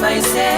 My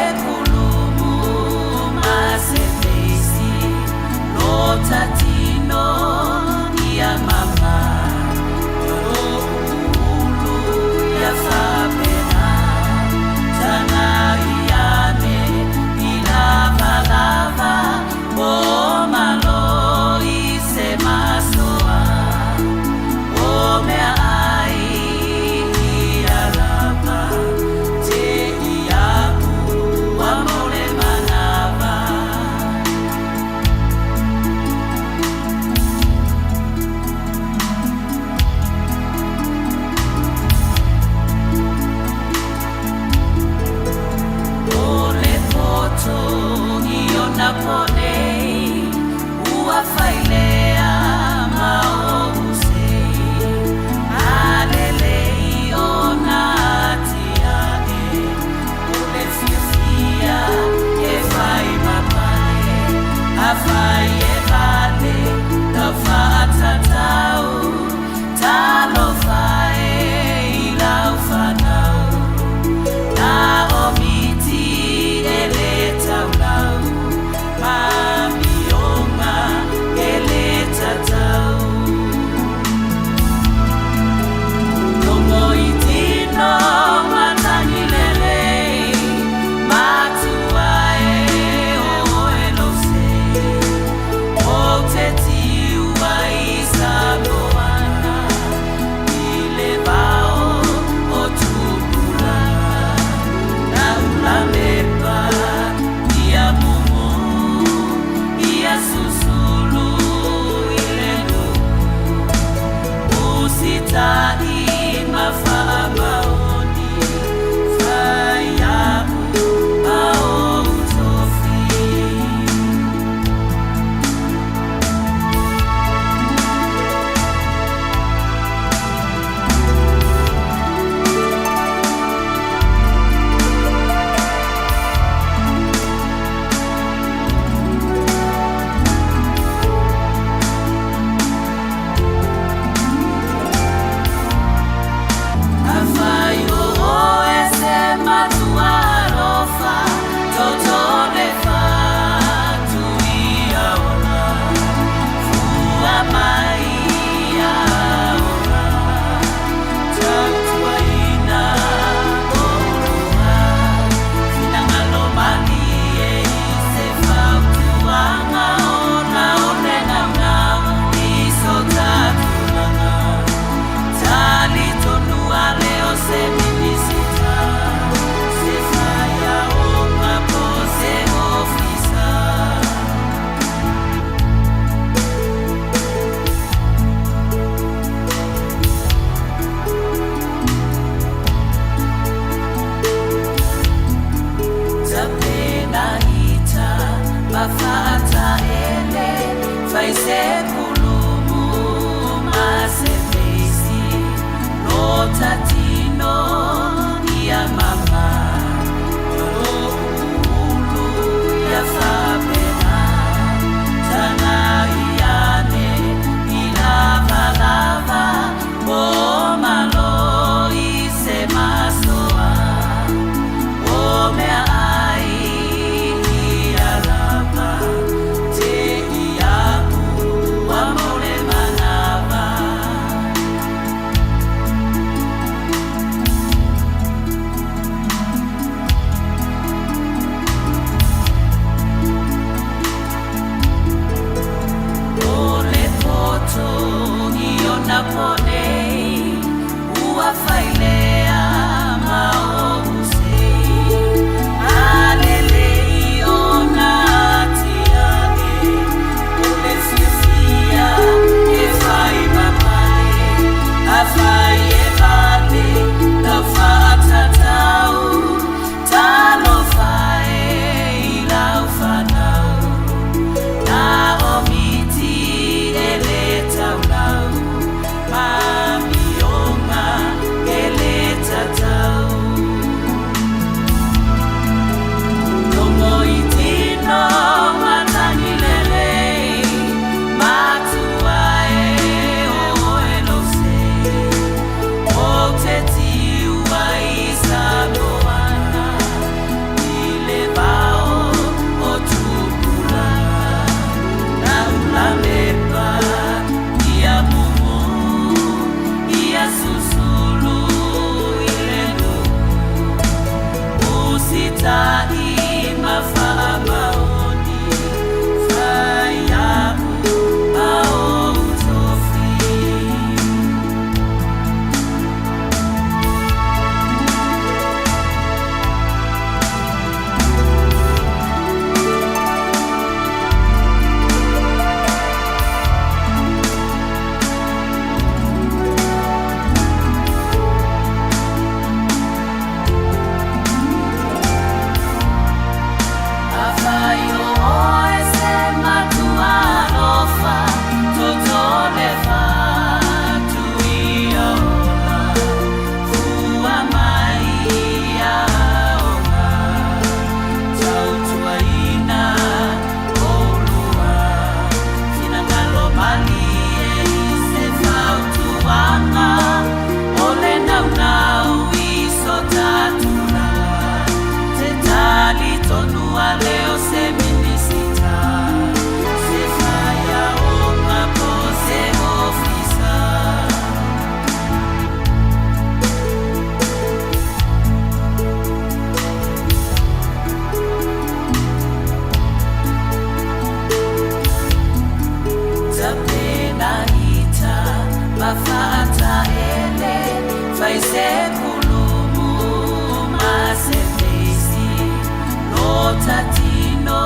tatino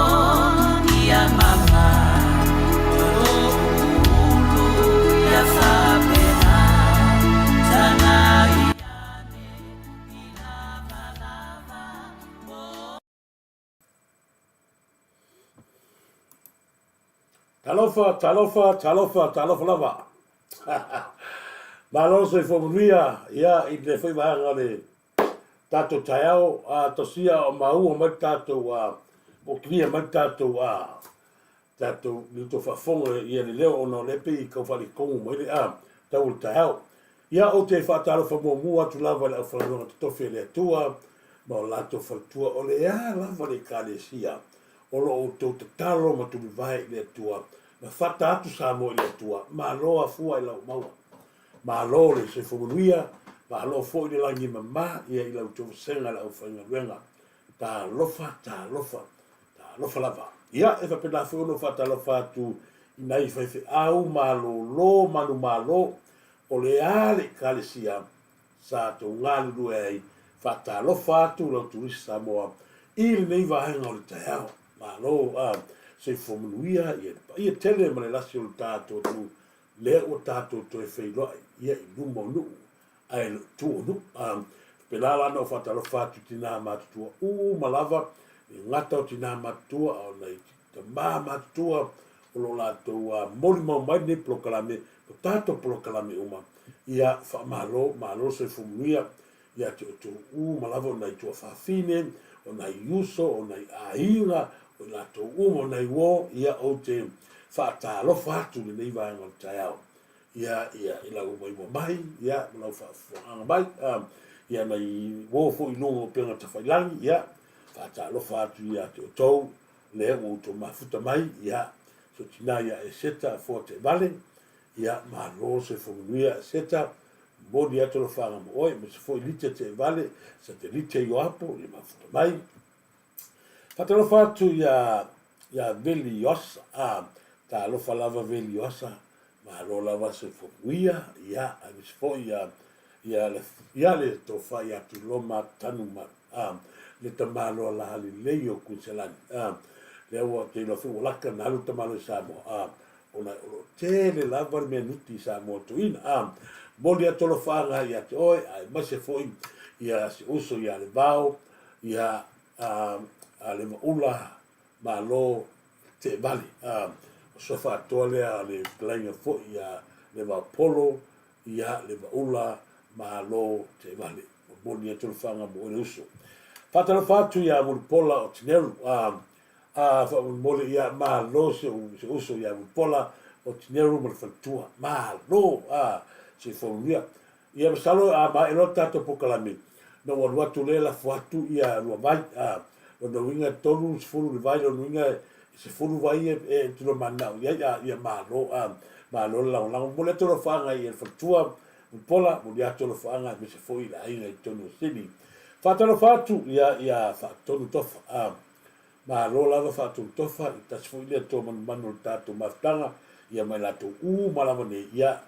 ia mama ulu ia whapena tana iane i lava lava Talofa lava. Malo se fomunia ia i te whaimahanga le tato taiao a tosia o maua mai tato o kia mai tato tato ni to whafonga ia le leo o no lepe i kau whali kongu mai le tau le taiao. Ia o te whatalofa mua atu lava le au whanonga totofe le atua ma o lato whalatua o le lava le kālesia o lo o tau tatalo ma tu vai le atua ma whata atu sa mo le atua ma loa fua i lau maua. Ma lo le se fomuia ma lo fo le langi mama ia i lau tau senga la au whainga ruenga ta lofa lava ia e fa pena fo no fata lofa tu inai fa au ma lo manu ma lo o le ale kalesia sa to ngalu ai fata lofa tu lo Turisi Samoa i le nei vahenga o le taiao ma lo se fomuia ia tele ma le lasi o le tato tu le o tato to e whailoi ia i luma o nuu ai tu o nuu pela lana o whatalofa tu tina matutua malava i ngata o tina matutua o nei ta matutua o lo latou moli mau mai ne prokalame o tato prokalame uma ia malo se fumuia ia tu malava o nei tua whawhine o nei uso o nei ainga o latou o nei wo ia o te whatalofa atu le nei vaenga o taiao ia i lau mai ia lau whaanga mai ia mai wofo i longo penga tawhailangi ia whatalofa atu ia te o tau le o to mafuta mai ia so tina ia e seta fo te vale ia malo se fomuia seta bodi atu lo whaanga mo oi me se fo i lite te vale sa te lite i oapo i mafuta mai whatalofa atu ia veli osa ta alofa lava veli osa ma lo lava se fomuia ia a mis fo ia le to fai atu loma tanu ma le tamalo la hali leio kunselani le o te lo fu laka na lu tamalo Samoa ona o tele lava me nuti Samoa to ina boli atu lo fanga ia te oi ai ma se fo ia se uso ia le vao ia a le ula ma lo te vale so fa tole a le plainga fo ia le va polo ia le va ula ma lo te vale boni e fanga mo le uso fatalo fatu ia mo pola o tineru fa mo ia ma lo se uso ia mo pola o tineru mo fatua ma lo se formia ia salo ma elo tato pokalami no wa tu le la fatu ia lo vai no winga tolu fulu le vai no winga se fulu vai e tu lo manda ia ma lo la mo le to lo fanga ia fatua pola mo dia to lo fanga me se foi la ina i tonu sini fatalo fatu ia fatonu tofa ma lo la fatu tofa i ta foi le to man tato maftanga ia mai la to malava ne ia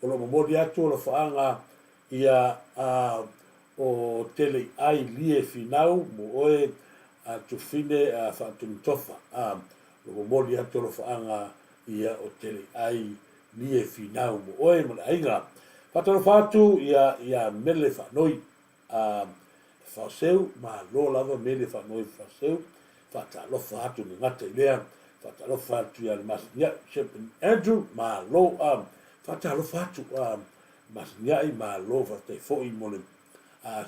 o lo mo dia to lo fanga ia o tele ai lie finau mo oe tu fine fatu tofa lo mo dia to lo fanga ia o tele ai lie finau mo oe mo ainga fatalo fatu ia mele fa noi fa seu ma lo lava mele fa noi fa seu fatalo fatu ni ngate lea fatalo fatu ia mas ia shepen Andrew ma lo fatalo fatu mas ia I ma lo fa te foi mole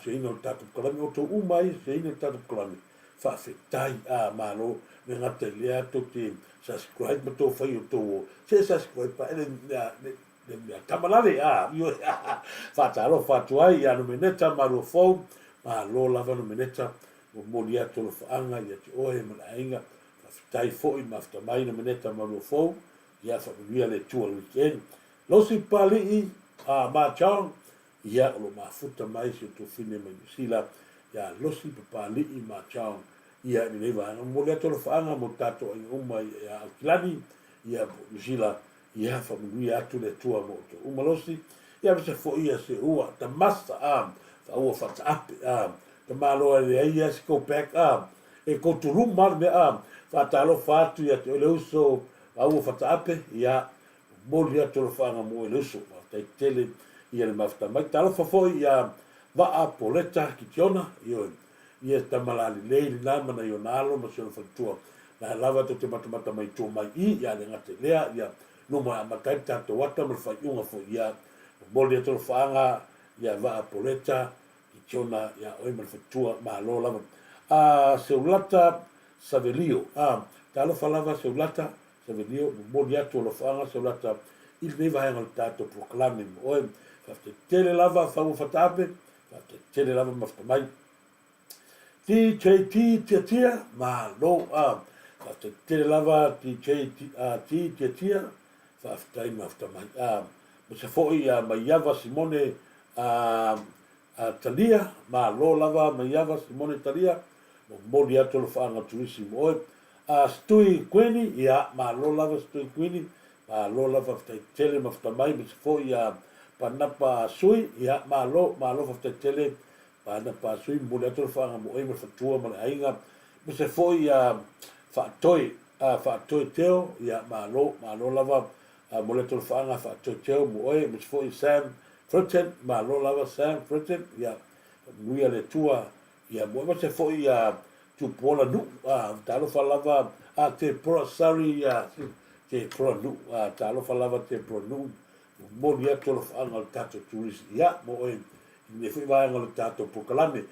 se ino tatu kalami o to umai se ino tatu kalami fa fetai ma lo ni ngate lea to te subscribe ma to fai o to se subscribe pa ele tamalale io fatalo fatu ai ia no meneta maru fo ma lo lava no meneta o molia to lo fanga ia te oe ma ainga tai fo I mafta mai no meneta maru fo ia fa via le tu weekend lo si pali ma chang ia lo mafuta mai se to fine mai sila ia lo si pali ma chang ia ni leva no molia to lo fanga mo tato ai uma ia kilani ia sila ia fa via tu le tua mo to umalosi ia se fo ia se ua ta massa fa ua fa ap ta malo ia se go back e ko turu mar me a fa talo fatu ya te le uso au fa tape ya moli atu lo fanga mo le uso fa tele ia le mafta mai talo fa foi ya va a poleta ki tiona io ia tamalali le na mana yo nalo ma se fa tua na lava to te mata mai tu mai I ya le ngate lea ya no ma makai tato wata ma fa yunga fo ya moli atu lo fanga ya va a poleta ki tiona ya oi ma fa tua ma lo lava a seulata savelio talo falava seulata savelio moli atu lo fanga seulata il neva hanga tato proclame oi fa te tele lava fa u fatape fa te tele lava mafta mai ti tia ma no fa te tele lava ti tia fa ftai mafta mai mo se foi mai yava simone talia ma lo lava mai yava simone talia moli atu lo fanga Turisi Samoa stui kweni ia ma lo lava stui kweni ma lo lava ftai tele mafta mai mo se foi panapa sui ia ma lo ftai tele panapa sui moli atu lo fanga mo ma fatua ma ainga mo se foi fa teo ia ma lo lava moli atu lo fanga fa teo mo se foi Sam Fritzen ma lo lava Sam Fritzen ia nuia le tua ia mo se foi tu Pona nu talo falava te pro sari te pro nu talo falava te pro nu mo dia tolo fanga tato Turisi ia mo ne foi vai ngalo tato proclame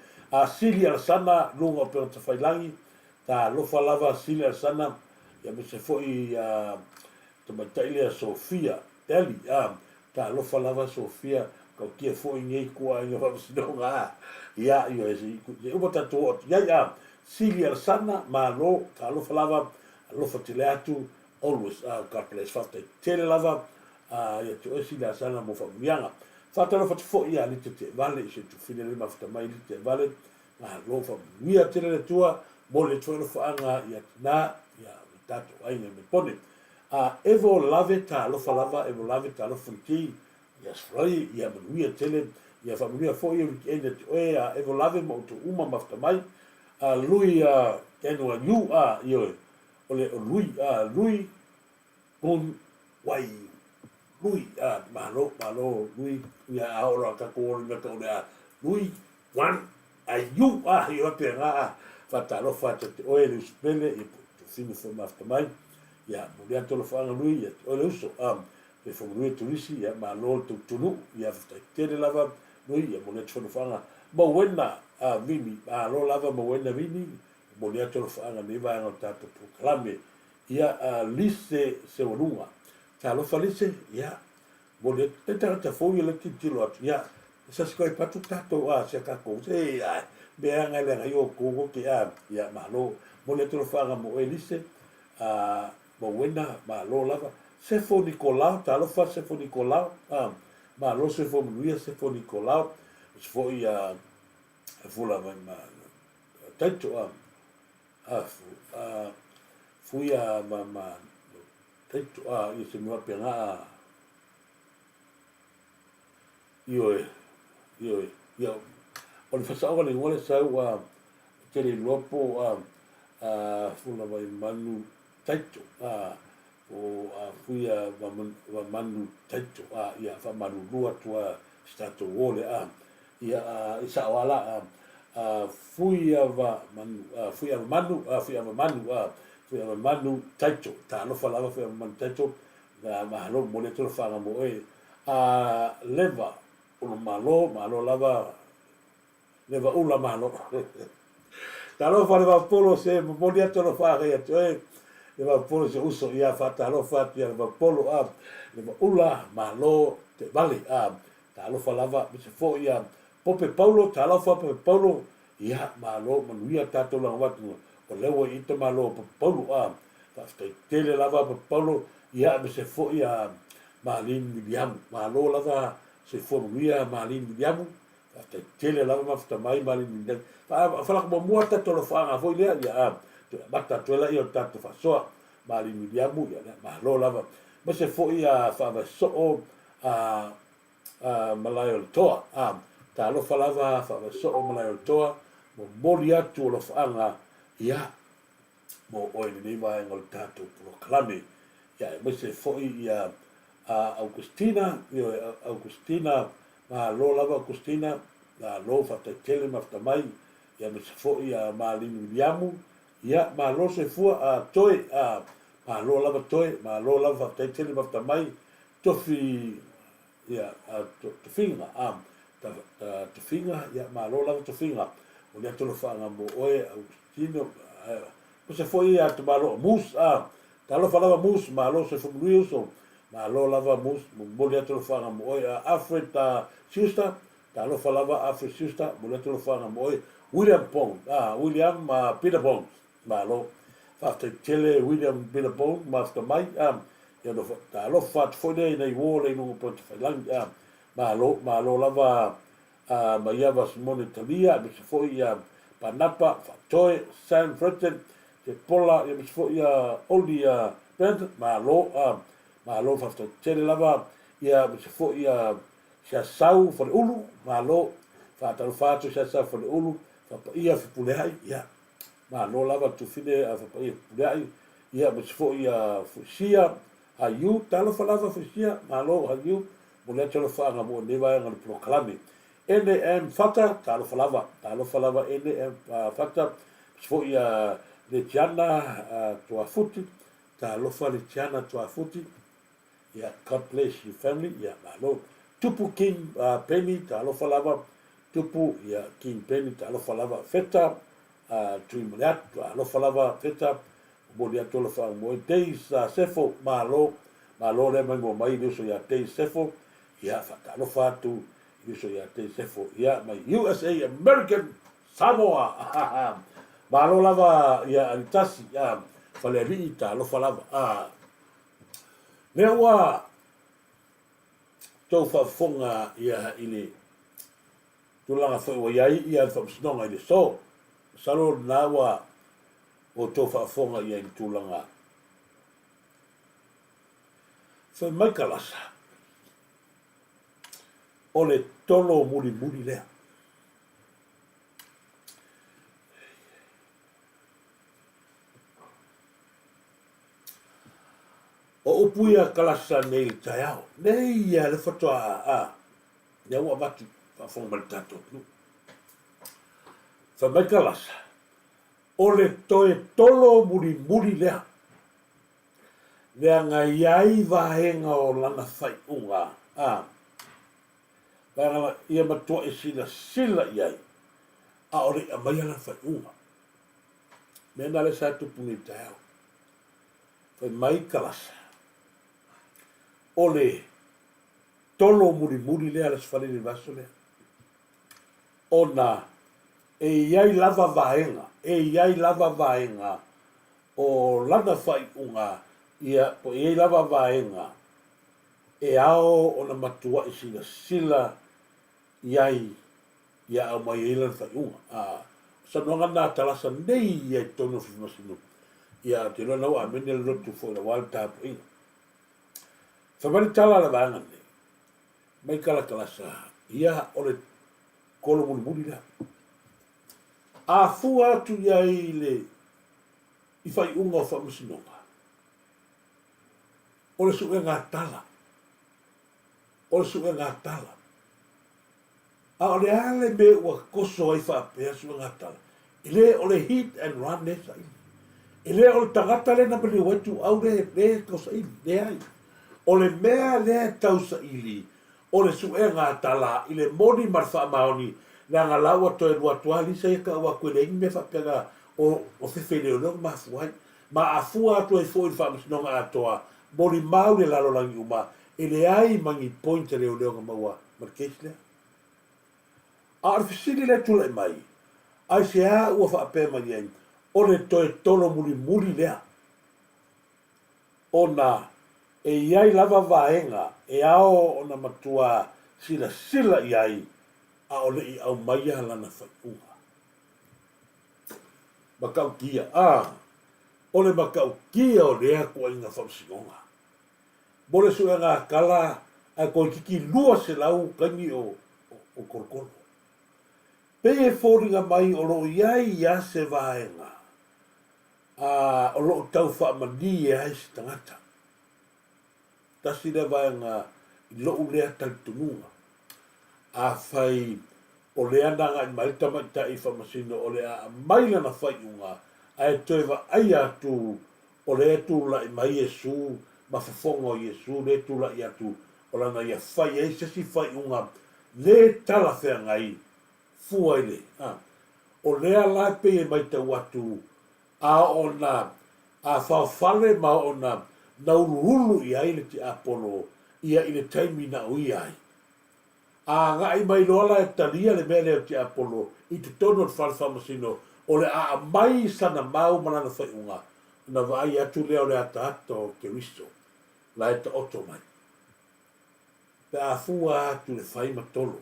silia sana lunga pe te failangi ta lo falava silia sana ia me se foi te mataile Sofia Deli ta lo falava Sofia ko kia foi ngai ko ai va sinonga ia io e o tato ia silia sana ma lo ta lo falava lo fatile atu always God bless fate tele lava ia te silia sana mo fa mianga fata lo fat fo ia ni te vale se tu fine le mafta mai ni te vale lo fa mia tele le tua mo le tolo fa anga ia na ia tato ai me pone evo lave ta lo falava evo lave ta lo funti ia sfrai ia mia tele ia fa mia fo ia ende evo lave mo tu uma mafta mai lui eno you io ole lui con wai lui malo lui ya ora ka ko me ka ona lui wan you io pe fatalo fate o ele spele e tu fino fo mafta mai ya mo dia tolo fa lui ya o lo so e fo lui Turisi ya malo tu tunu ya fate tele lava lui ya mo le tolo fa mo wena vini lo lava mo wena vini mo dia tolo fa ne va no tato proclame ya lise se olunga talo falise ya mo le tata fo ile ki tilo ya sa skoi patu tato se ka ko se be anga le yo ko ki ya malo mo le tolo fa mo elise mo wena lo lava se fo Nicolau talo fa se fo Nicolau ma lo se fo luia se fo Nicolau se fo ia fula mai ma tanto fui ma tanto io se mi va pena io o le fasao le ngole sau te le lopo fula mai manu tanto o fui va manu tanto ia fa manu lua tua stato wole ia isa wala fui ava manu taito ta no falava fui ava manu taito na malo mole to fanga mo leva uno malo lava leva ula malo ta no falava polo se mo dia to fanga ia leva polo se uso ia fata lo fata ia leva polo leva ula malo te vale ta lo falava se fo ia Pope Paulo tala fa Pope Paulo ia malo manuia tato la watu o lewa ito malo Pope Paulo ta tele lava Pope Paulo ia be se fo ia malin William malo lava se fo manuia malin William ta tele lava mafta mai malin William fa la mo mo tato lo fa fo ia bata tola io tato fa so malin William ia malo lava be se fo ia fa so malayo toa ta lo falava fa so o malai toa mo moli atu lo fanga ia mo o ni vai ngol tato proklame ia me se foi ia Augustina io Augustina ma lo lava Augustina la lo fa te tele mafta mai ia me se foi ia ma linu liamu ia ma lo se fu a toi a ma lo lava toi ma lo lava te tele mafta mai tofi ia to finga to finga ia ma lo lava to finga o le tolo fa nga mo oe Augustino o se foi a to malo mus ta lo fa lava mus ma lo se fu so ma lo lava mus mo le tolo fa nga mo oe Afrita sister ta lo fa lava Afrita sister mo le tolo fa nga mo oe William Pong William Peter Pong ma lo fa te tele William Peter Pong ma sta mai ia no ta lo fa foi nei wo le no po te lang ma lo lava ma ia vas monetaria me se foi ia panapa toi San Francisco te pola ia me se foi ia oli band ma lo fa tele lava ia me se foi ia sia sau for ulu ma lo fa ta fa to sia sau for ulu fa ia fi pulai ia ma lo lava tu fine fa ia pulai ia me se foi ia fusia ayu talo fa lava fusia ma lo ayu mo le tolo fa nga mo ne vai nga proklame NM fata talo falava NM fata sfo ia le tiana tua futi talo fa le tiana tua futi ia God bless your family ia malo tupu king penny talo falava tupu ia king penny talo falava feta tu imoliat talo falava feta mo dia tolo fa mo days sefo malo le mango mai so ia days sefo ia fa talo fa tu so ia te sefo ia mai USA American Samoa ma lo lava ia antasi faleri ta lo falava le wa to fa fonga ia ile tulanga foi wa ia fa snonga ile so salo na wa o to fa fonga ia tulanga fa makalasa o le tolo muri lea. O upuia kalasa nei taiao. Nei ia le fatoa Ia ua watu fa fonga tato. Fa mai kalasa. O le toe tolo muri lea. Lea ngai ai vahenga o lana fai unga. Pagala ia matua e sila iai. A ore a mai ala fai unga. Mena le sa tupuni tau. Fai mai kalasa. Ole tolo muri lea le sfali ni vaso lea. Ona e iai lava vaenga. O lana fai unga. Ia po iai lava vaenga. E ao ona matua e sila iai ia au mai ilan fai unga. Sa noanga nā talasa nei ia i tono fimasinu. Ia te loa nau a mene le rotu fo na wale tāpu inga. Whamari tala la vaanga nei. Mai kalasa ia o le kolo muri la. A fu atu iai le i fai unga o whamasinonga. O le suwe ngā tala. A o le ale me ua koso ai whaapea suwe ngā tala. Ile o le hit and run le sa ili. Ile o le tangata le na pali waitu au le kosa ili, le ai. O le mea le tau sa ili, o le suwe ngā tala, ile moni marfa maoni, na ngā laua toe rua tuali sa eka ua koe le ingi me whaapea o fefele o nong mafuai. Ma a fua atu ai fo i whaamasinonga atoa, mori mau le lalo langi uma, ele ai mangi pointe leo nga maua markesi lea. A arfisini le tula mai, ai se a ua whaapea mai ai, o le toe tolo muri lea. Ona, e iai lava vaenga, e ao ona matua sila iai, a ole i au maia lana whai unga. Makau kia, ole makau kia o lea kua inga whamsingonga. Mole su e ngā kala a koe kiki lua se lau kangi o korokoro. Pe e fōringa mai o lo iai ia se vaenga. o lo tau whaamani e haisi tangata. Tasi le vaenga i lo ulea talitununga. A whai o le ananga i maita maita i whamasino o le a maila na whai unga. A e toewa ai atu o le atu la i mai Yesu, ma whafonga o Yesu, le atu la i atu o lana ia whai e sesi whai unga le tala whea ngai fua ile. O lea lai pe e maita watu a o na a whawhale ma o na naurulu i aile ti Apollo ia i le taimi na ui ai. A nga i mai loala e talia le mea leo ti Apollo i te tono o whalwhamasino o le a mai sana mau manana whai unga na vai atu leo le ata ato o Keriso la e ta oto mai. Pe a fua atu le whai matolo.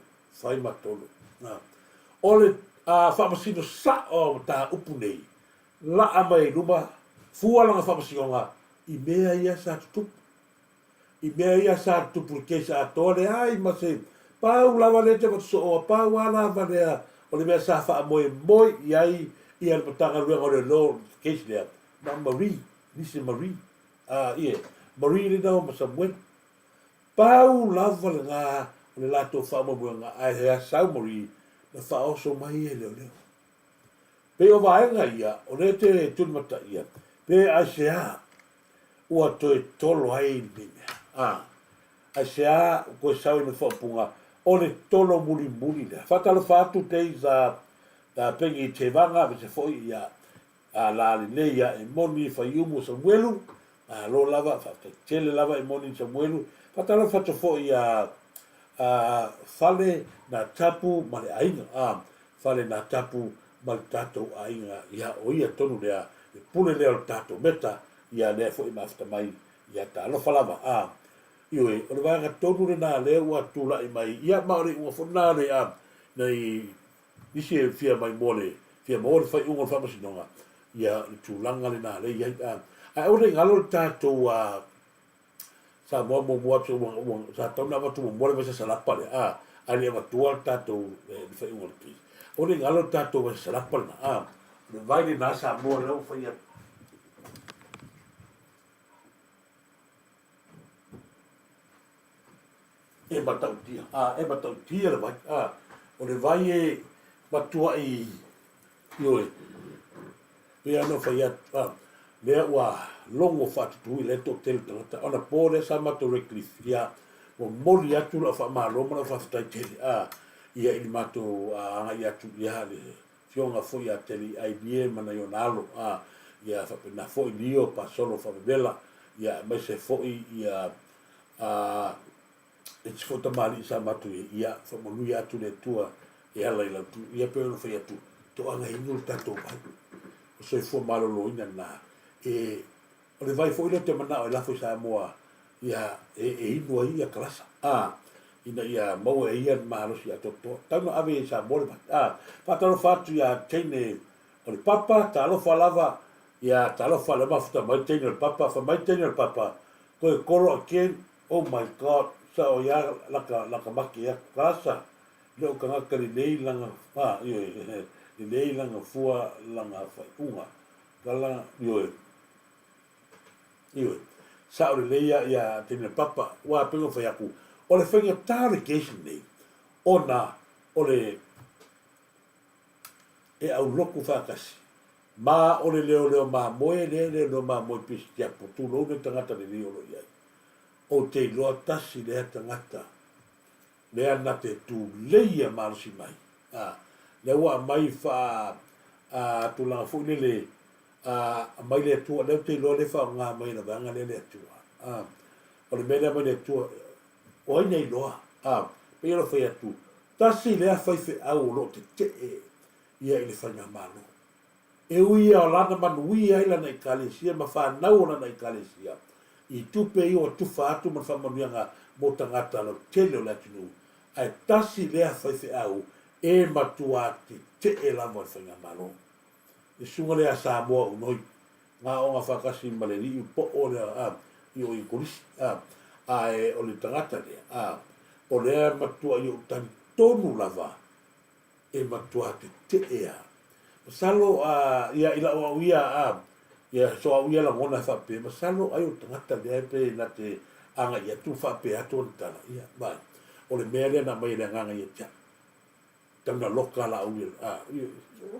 O le whamasino sa o ta upu nei la a mai luma fua langa whamasino nga i mea ia sa tutupu. I mea ia sa tutupu ke sa atore ai ma se pau lava le te so o pau ala valea o le mea sa wha moe iai i al patanga ruenga o le lo case lea ma Marie nisi Marie Marie le nao ma Samuel pau lava le ngā o le lato wha moe ngā ai hea sau Marie na wha oso mai e leo pe o vaenga ia o le te tunmata ia pe ai se a ua toe tolo ai ni mea ai se a koe sau ina whapunga o le tolo muli lea. Whatalo whatu tei za pengi te vanga, me se foi ia la le ia e moni whaiumu sa muelu, lo lava, tele lava e moni sa muelu, whatalo whatu foi ia fale na tapu male ainga, fale na tapu male tatou ainga, ia o ia tonu lea, e pule lea o tatou meta, ia lea foi mafta mai, ia ta alo falava, Ioi, o le vanga tonu le nā lea ua tula i mai, ia maore ua whona le nei nisi e fia mai mole, fia mole whai unga whamasinonga, ia le tūlanga le nā lea, ai o le ngalo le tātou sa mua sa tauna watu mole vasa salapa le, ai le watua le tātou le whai unga le kis. O le ngalo le tātou vasa salapa le na, le vai le nā sa mua leo whai e matautia le vai o le vai e matua i ioi pe ano fai lea ua longo whatutu i le to tele tangata ona po le sa mato recliffe ia o mori atu la wha maroma la whaftai tele ia ili mato angai atu ia le fionga foi a tele IBM mana i onalo ia whapena foi lio pa solo whapebela ia mai se foi ia e te fota mali sa matu ia whamanui atu le tua e ala i lautu ia pe ono whai atu to anga inu le tatou vai o soi fua malolo ina na o le vai fo ilo te mana o e lafo i Samoa ia inu ai ia kalasa ina ia mau e ia maalosi a toto tauna ave i Samoa le vai whatalo whatu ia teine o le papa talo whalava ia talo whalama futa mai teine o le papa mai teine o le papa koe koro a ken oh my god sa o ia laka maki ia kalasa leo kangaka li nei langa li nei langa fua langa whai unga kala ioi sa o li leia ia tene papa wa pengo whai aku o le whenga tarigation nei ona o le e au loku whakasi ma o le leo ma moe leo ma moe pisi tia potu lo ne tangata le leo lo iai o te loa tasi lea tangata lea na te tu leia marasi mai lea ua mai wha tu langa fu le mai le tua leo te loa le wha ngā mai na vanga le tua o le mele mai le tua o ai nei loa pe ilo whai atu tasi lea whaife au lo te ia i le whanga malo e uia o lana manu uia i lana i kalesia ma whanau lana i kalesia i tupe i o tufa atu man whamanuianga mo tangata lau tele o le atinu ai tasi lea whaife au e matua te lama i whanga malo e sunga lea Samoa unoi ngā o ngā whakasi maleri i po o lea i o i korisi e o le tangata lea o lea matua i o tani tonu lava e matua te ea Salo ia ila o ia ia so au ia la ngona fa pe masalo ai o tangata le pe na te anga ia tu fa pe atu tala ia mai o le mele na mai le nganga ia ta tana loka la au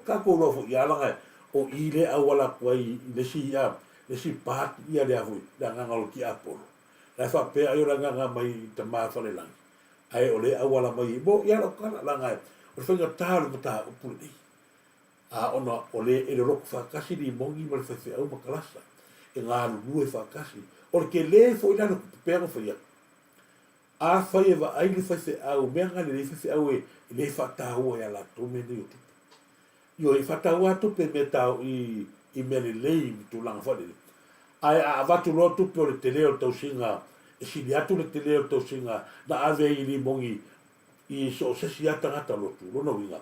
ka ko lo fo ia la o ile au wala kwai le si ia le si pat ia le avu la nganga o ki apolo la fa pe ai la nganga mai te ma fa le lang ai o le au wala mai bo ia la kala la ngai o fa ga ta lo ta o puli ona o le e le roko whakasi ni mongi ma le whawhi au makalasa e ngā lulu e whakasi o le ke le fo i lana kupera whaia a whai e wa ai le whawhi au mea ngani le whawhi au e le whatahua e ala tome ni o tupe io e whatahua tupe me tau i mea le lei mi tu langa whare ai a watu loa tupe o le te leo tau singa e sini atu le te leo tau singa na ave i ni mongi i so sesi ata ngata lotu lona winga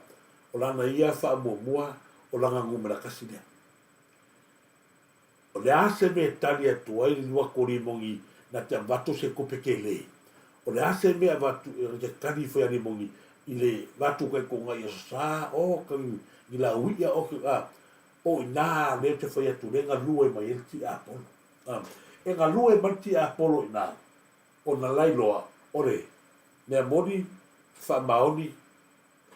o lana ia wha mua o langa ngumera kasi lea. O le ase me tali atu ai lua kori mongi na te watu se kope ke lei. O le ase me a watu te tali whai ani mongi i le watu kai konga i sa o kai i la uia o ki o i nā leo te whai atu le ngā lua mai e ti apolo. E ngā lua mai ti apolo i nā. O na lailoa o le mea moni wha maoni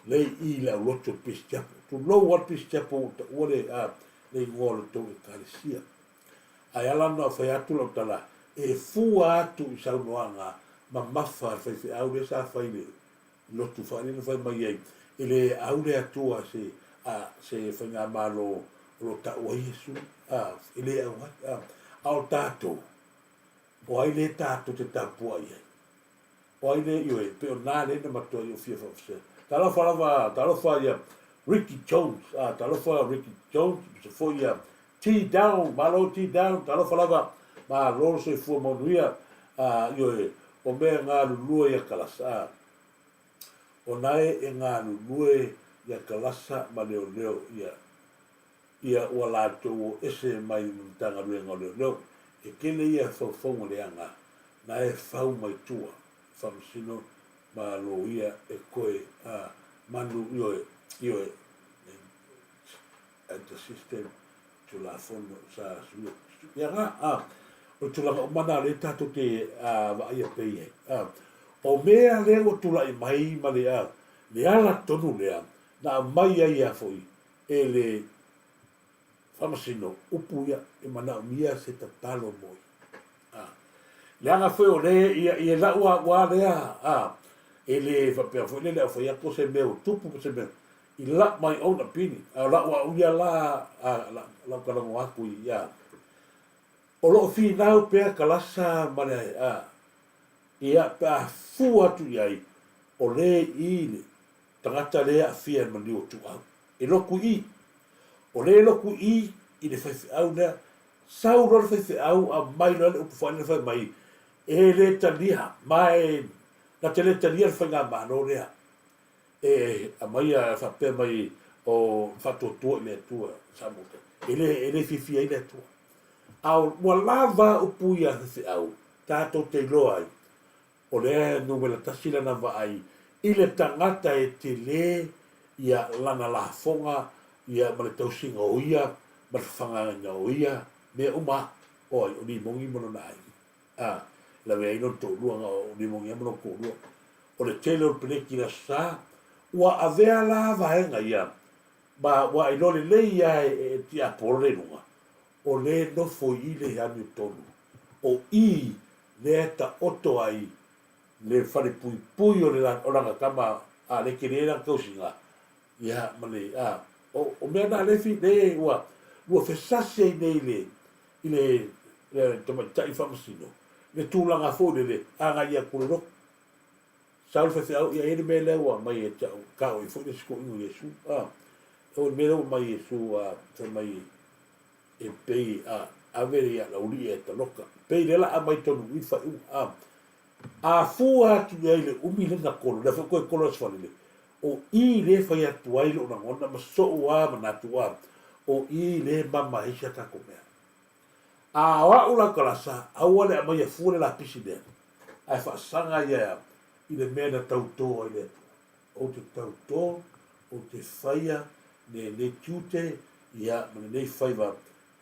lei i la roto pistiapo tu lo wat pistiapo ta ore le ngolo to e kalesia ai ala no fa ya tu lo tala e fu atu sa noanga ma mafa fa se au le sa fa ile lo tu fa ni fa mai ai ele au le atu se fa nga malo lo ta o yesu ele au tato o ai le tato te tapu ai o ai le yo e pe na le na mato yo fia fa talo fa ya Ricky Jones, talo fa Ricky Jones, se foi ya T down, malo T down, talo fa lava ma lo se fu monuia yo o me nga lu ya kalasa. O nai e nga lu ya kalasa ma leo ia wala to ese mai tanga lu nga leo. E kele ia fo le anga na e fau mai tua. Fam sino ma lo ia e koe manu io at the system to la fondo sa su ya o tu la mana le tato te va ia pe o mea le o tu la mai ma le ala tonu le na mai ia foi ele famasino upuia e mana mia se tatalo moi le anga foi o le ia la wa le ele fa pe fo le fa ya ko se meu tupu se meu i la my own opinion la wa uia la kala mo aku ia o lo fi nau pe kalasa mane ia pa fu atu ai o le i tangata le a fia mani o tu au e loku i o le loku i le fa au na sau ro fa au a mai no o fa le fa mai e le talia mai na te le talia fa nga mano rea a mai a fa pe mai o fa to le tua sa mo ele fifi ile tua au mo lava o puia se au tato te loai o le no me la tasila na va ai ile tangata e te le ia lana la fonga ia ma le tausinga o ia ma le whanganga o ia me uma oi o ni mongi mono nai la vei non to luanga o ni mongi mono ko lua o le tele o peleki la sa wa avea la vaenga ia ba wa ilo le ia e ti apore nunga o le no foi le anu tonu o i le ta oto ai le fare pui o le oranga kama le kirera kausinga ia male o me na le fi le wa fe sase nei le toma tai famasino le tūlanga fōre le anga ia kūrero. Saul fa au ia ere me lewa mai e tau kao i fōre siko ingo Yesu. O me lewa mai Yesu te mai e pei avere ia lauri e ta loka. Pei lela a mai tonu i fa a fua atu ia ile umi lenga kolo. Le fa koe kolo asfali le. O i le fa ia tuai le una ngona ma so ua ma natua. O i le mama isha kako mea. A wa ula kalasa aua le mai fure la piside ai fa sanga ia i le mena tauto ile o te tauto o te faia le tute ia me nei faiva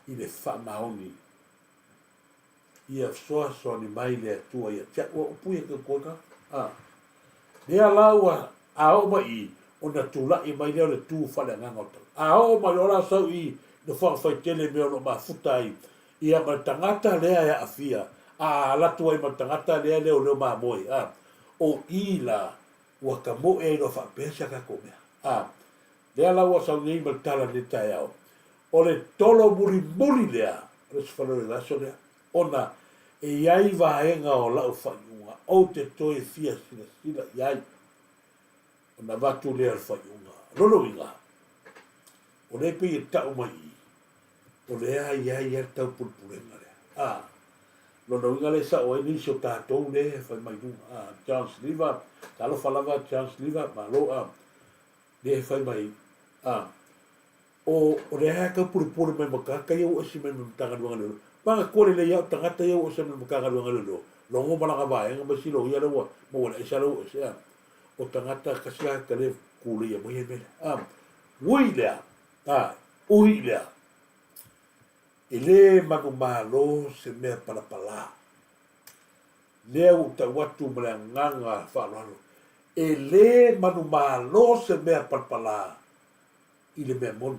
i le whamaoni. Ia soa ni mai le atua ia tia ua upui ka kuaka. Nea laua a o mai o na tula i mai leo le tu whale ngangota. A o mai ora sau i no whakawhaitele meo no mafuta i. Ia ma tangata lea ia afia. A latu ai ma tangata lea leo mamoe. O i la ua ka mo e no whakapesa ka komea. Lea laua sau nei ma tala ni tai au. O le tolo muri lea. Resi whanore laso lea. Ona e iai vaenga o lau whaiunga. O te toe fia sila iai. Ona vatu lea le whaiunga. Lolo inga. O le pe i tau mai i. O lea iai tau pulpurenga lea. Lolo inga le sa o e nisi o tātou le whai mai nunga. Chance liva. Talo whalava chance liva. Ma loa. Le whai mai. O le hea kau pulpure mai makaka iau esi mai mtanga duanga lelo. Manga kore le iau tangata iau esi mai makaka duanga lelo. Longo malanga vai. Nga masilo ia lewa. Mawala isa lewa esi. O tangata kasia ka le kule ia mai mele. Ui lea. Ui lea. E le manu malo se mea palapala. Lea uta watu mele nganga whaaloalo. E le manu malo se mea palapala. I le mea moni.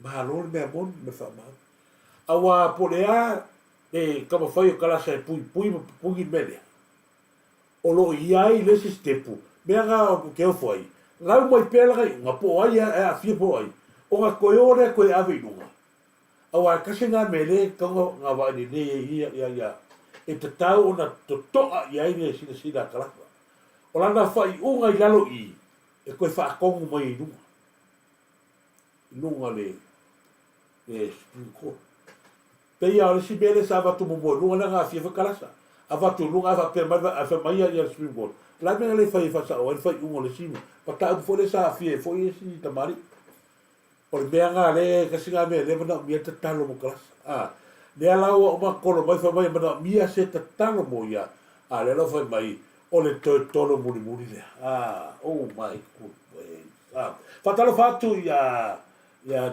Malo le mea moni me whamau. Awa polea e kama whai o kalasa e pui mele. O lo iai le sistepu. Mea ngā ke o whai. Lau mai pēlanga i ngā po ai e a fia po ai. O ngā koe ore koe awe inunga. Awa kase ngā mele kaunga ngā wani ne ia. E te tau o na totoa i ai ne sina kalapa. O lana whai unga i lalo i. E koe whaakongu mai inunga. Inunga le Supreme Court. Pea o le si mele sa avatu momo. Lunga na ngā fia whakalasa. Avatu lunga a whamaia i a Supreme Court. La me le fai fa o le fai ungo le sinu. Pa ta fo le sa fie fo i si tamari. O le mea ngā le kasinga me le mana mia te talo mo klasa. Le ala o ma kolo mai fa mai mana mia se te talo mo ia. Le lo fai mai o le tolo muri le. Oh my good way. Fa talo fatu ia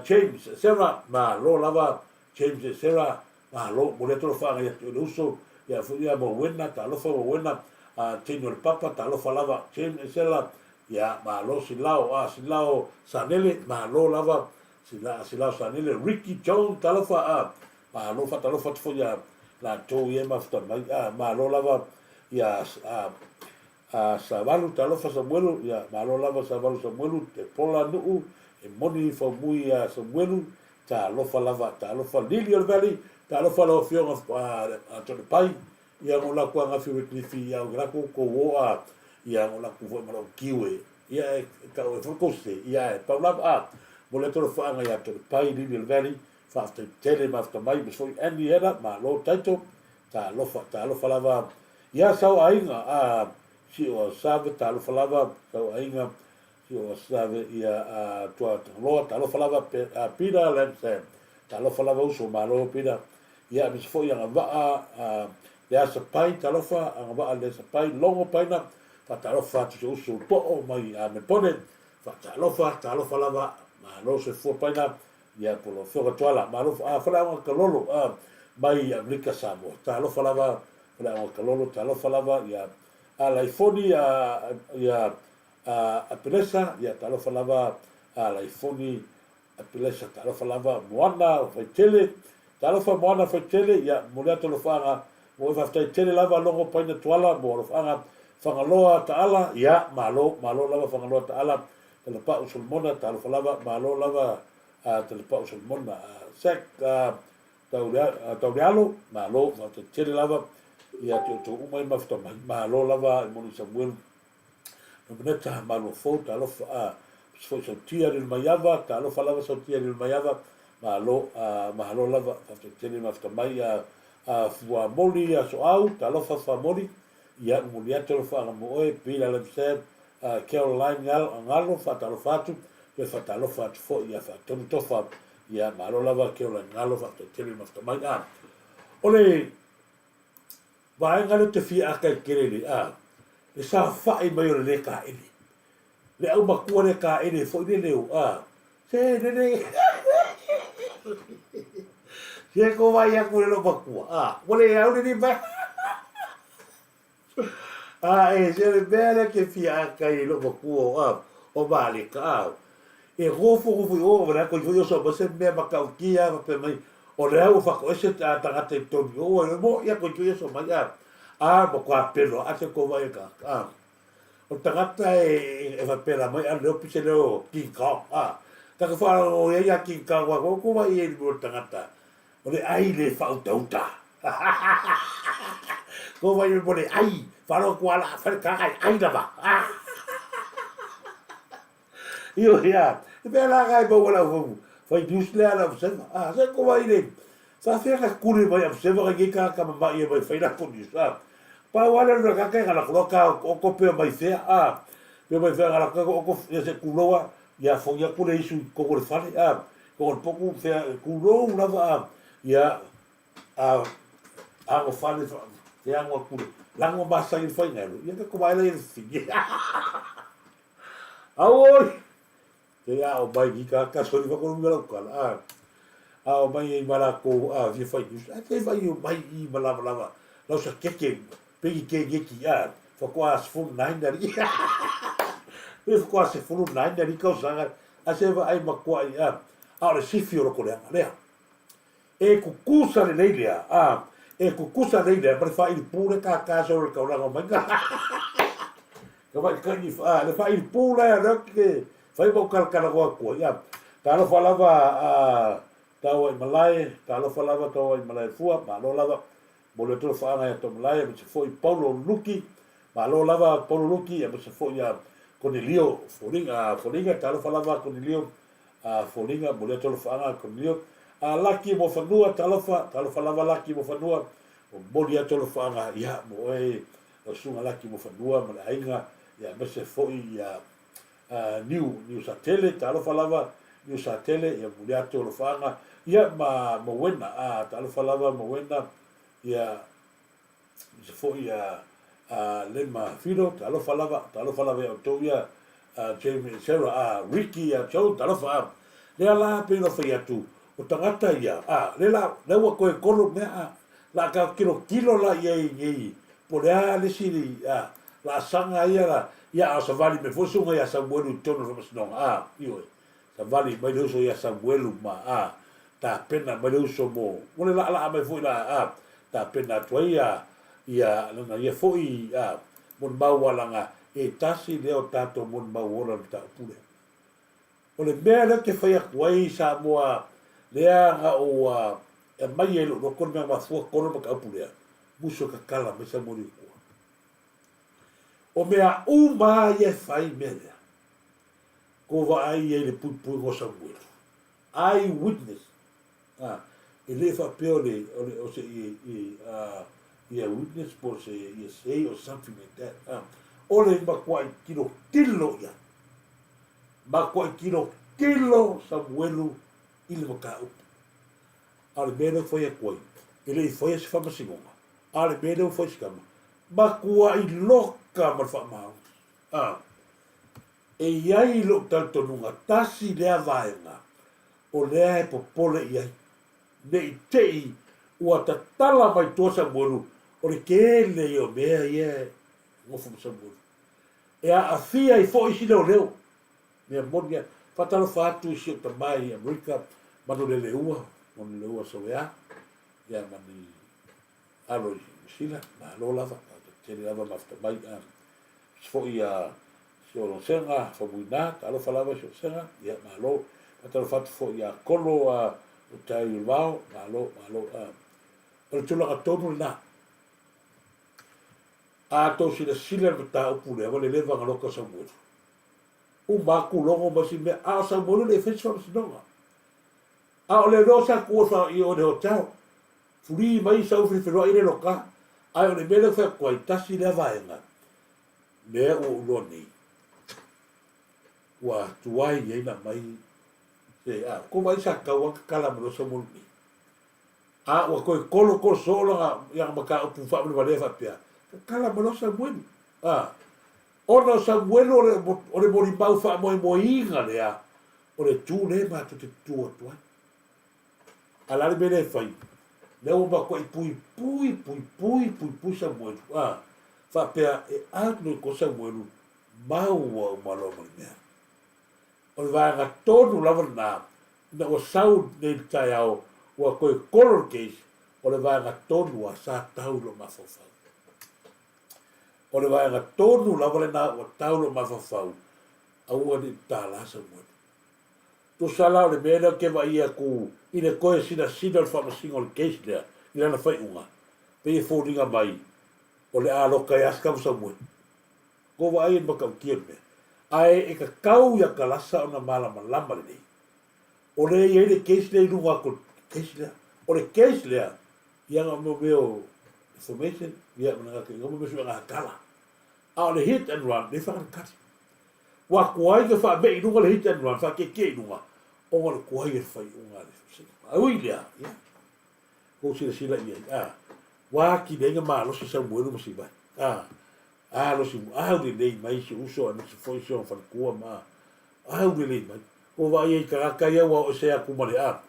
James Sarah ma lo lava James Sarah ma lo mo le tolo fa ia le uso ia fu ia mo wena talo fa mo wena. Tino le papa talo falava James Sela ya ma lo silao sanele ma lo lava silao sanele Ricky Jones talo fa ma lo fa fo ya la to ye ma sta ma lo lava ya Savalu talo fa Samuelu ya ma lo lava Savalu Samuelu te pola nu e moni fo mui Samuelu talo falava talo fa Lilian Valley talo fa lo fiona to the pai ia mo la kwa nga fiwe klifi ia gra ko woa ia mo la ku vo mo kiwe ia ka o fo se ia pa la mo le toro fa nga ia to pai di del valley fa te tele ma sta mai so and era ma lo taito ta lo fa lava ia sa ainga si o sabe ta lo fa lava sa ainga si o sabe ia to lo ta lo fa lava pira lense ta lo fa lava uso ma lo pira ia mi fo ia va le sa pai talofa anga ba le sa pai longo paina fa talofa tu usu po o mai a me pone fa talofa lava ma lo se fo paina ia po lo fo toala ma lo fa la ka lolo mai Amerika Samoa talofa lava la ka lolo talofa lava ia ala ifoni ia a pelesa ia talofa lava ala ifoni a pelesa talofa lava moana fa tele talofa moana fa tele ia mo le talofa o fa tele lava longo paina toala mo anga fangaloa taala ia malo lava fangaloa taala tele pa usul mona talo lava malo lava tele pa usul mona sek taulialo malo fa tele lava ia to umai mafta malo lava mo Samuel no beneta malo fo talo fo so tia del mayava talo lava so tia del mayava malo lava fa tele mafta mai fua moli so au talofa fa moli ia mulia talofa mo e pila le se Caroline ngalo fa talofatu e fa talofatu fo ia fa tofa ia malo lava Caroline ngalo fa tele mafta mai ole vai ngalo te fi aka kereli le sa fa i mai le ka ele le au makua le ka ele fo ile leu se ne Ke ko vai aku le lo pakua. Ole au ni ba. Se le bele ke fia kai lo pakua. O vale ka. E rofo o ora ko yo so ba se me ba ka kia pe mai. O le au fa ko ese ta te to o mo ya ko yo so ma ya. Mo kwa pelo a te ko vai ka. O tangata e fa pela mai a le opise le o ki ka. Ta ka fa o ya ki ka wa ko vai e mo tangata. O le ai le fa uta. Ko vai mo le ai fa lo kwa la fa ka ai da ba. Io ya. Pe la ga bo wala fu. Foi dus le ala se. Se ko vai le. Sa fe ka kuri vai se va ki ka ma ia vai fa na po ni sa. Pa wala no ka ka la ka o ko pe mai fe pe mai fe la ka o ko se kuloa ya fo ya kule isu ko ko fa ko poku fe kulo una va ya o fa te ango kule la ngo ba sa i fa ngalo ya ko vai le fi oi te o bai ki ka so ni va ko ngalo ka o bai mala ko vi fa te vai o bai I mala la sa keke pegi ke ki fa ko as fu nine dari e ko as fu nine dari ko sa a se va ai ma ko le sifi o ko le e ku kusa le leile e ku kusa le leile per fa il pure ka so le ka la ma ka va ka ni le fa il pure le ke fa i bo ka ko ta lo fa lava ta o malai ta lo fa lava ta o malai fua ma lo lava mo le tro fa na to malai me se foi Paulo Luki ma lo lava Paulo Luki e me se foi con il lio folinga ta lo fa lava con il lio folinga mo le tro fa na con il lio laki mo fanua ta lo fa lava laki mo fanua mo dia tro fa na ya mo o sunga laki mo fanua ma ainga ya me se foi new satele ta lo fa lava new satele ya mo dia tro fa na ya ma mo wena ta lo fa lava mo wena ia se foi le ma filo ta lo falava o to ia Jamie Sarah Ricky Joe ta lo fa le ala pe no fa tu o tangata ia le wa ko ko me la ka kilo la ye po le sili la sanga ia a sa vali me fosu ia sa buelu tono no io sa vali mai lo so ia sa buelu ma ta pena mai lo so mo ole la mai foi la ta pena toia ia na ia foi mon bawalanga e tasi leo tato mon bawala ta pule ole mea ke fai wai Samoa lea nga o e mai e lo kon me ma fu kon ma ka pule muso ka kala me sa mori ko o mea u ma ye fai mele ko va ai e le pu go sa mori I witness e le fa peole o se witness por se say or something like that ole ma kwa kilo ya ma kwa kilo Samuelu ile maka ale meno foi a koi ele foi se fa masingonga ale meno foi skama ma kwa I loka ma fa ma e iai lo tanto nunga tasi le avaenga o le popole iai nei tei ua tatala mai toa Samuelu o le kele o mea ia ngofu Samuelu e a fia I fo isi leo mea monia fatalo fatu isi o tamai Amerika manu le leua so ea ia mani alo sila ma lo lava tele lava mafta mai fo ia si o senga fo muina talo falava si o senga ia ma lo fatalo fatu fo ia kolo o tai vao ma lo o tula ka tonu na to sila ta upule o le leva ngalo ka Samuelu o ma ku longo ma si me Samuelu le fes fa sinonga o le rosa ku fa I o le hotel furi mai sa ufri fero ile loka o le mele fa ko tasi le vaenga me o loni wa tuai ye na mai se ko mai sa ka wa kala mo Samuelu wa ko kolo solo yang maka pu fa le vale fa pia kala mo Samuelu ona Samuelu o le mori pau fa mo inga le o le tu le ma tu Alare mele fai. Leo ba ko pui Samuel. Fa pea e anu ko Samuel mau wa malo mea. O le vaenga tonu lava na o sau nei tai au wa koe color case o le vaenga tonu a sa taulo mafafau. O le vaenga tonu lava le na o taulo mafafau. Au ni tala Samuel. To sala o le mea ke va ia ku i le koe sina le whamasinga o le case lea i lana whai unga. Pe e fōringa mai o le aloka e askam Samuel. Ko wa ai e makau kia mea. Ai e ka kau ia ka lasa o na malama lama le nei. O le i le case lea i runga ko case lea. O le case lea ia ngā meo information ia ngā meo sua ngā kala. A o le hit and run le whakarakati. Wa kuai ka wha me i runga le hit and run wha ke i runga. O ngā le kuai e whai unga le. Aui lea, ia. Ko sila ia. Wa ki lenga maa losi Samuel masi bai. Losi au le nei mai si uso anu si foi si on whanakua maa. Au le nei mai. O wa ia i karaka ia wa o se a kumare a.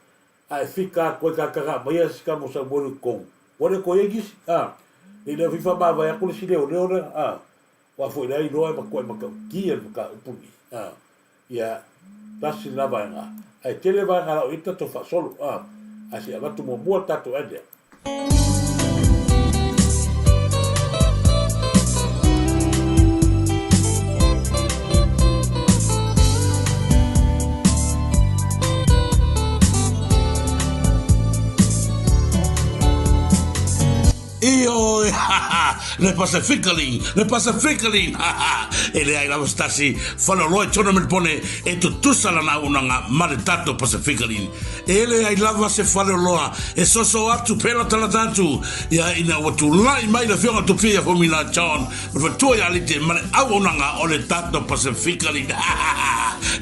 A e whika koe kakaka mai a sika mo Samuel kong. Wane koe e gisi. Nei leo fifa maa vai akule si leo na. Wa foi lei loa ma koe makau kia maka upuni. Ia tasi na vai nga. Ai tele vai ngā o ita to wha solo. A si amatu mo mua tato endea. Io, le Pacificaling, e le ai lava stasi, falo loi tono me pone, e tu tusala na unanga maritato Pacificaling, e le ai lava se falo loa, e soso atu pela talatatu, ia ina watu lai mai la fionga tu pia fomina John, ma tu ia lite mare au unanga o le tato Pacificaling,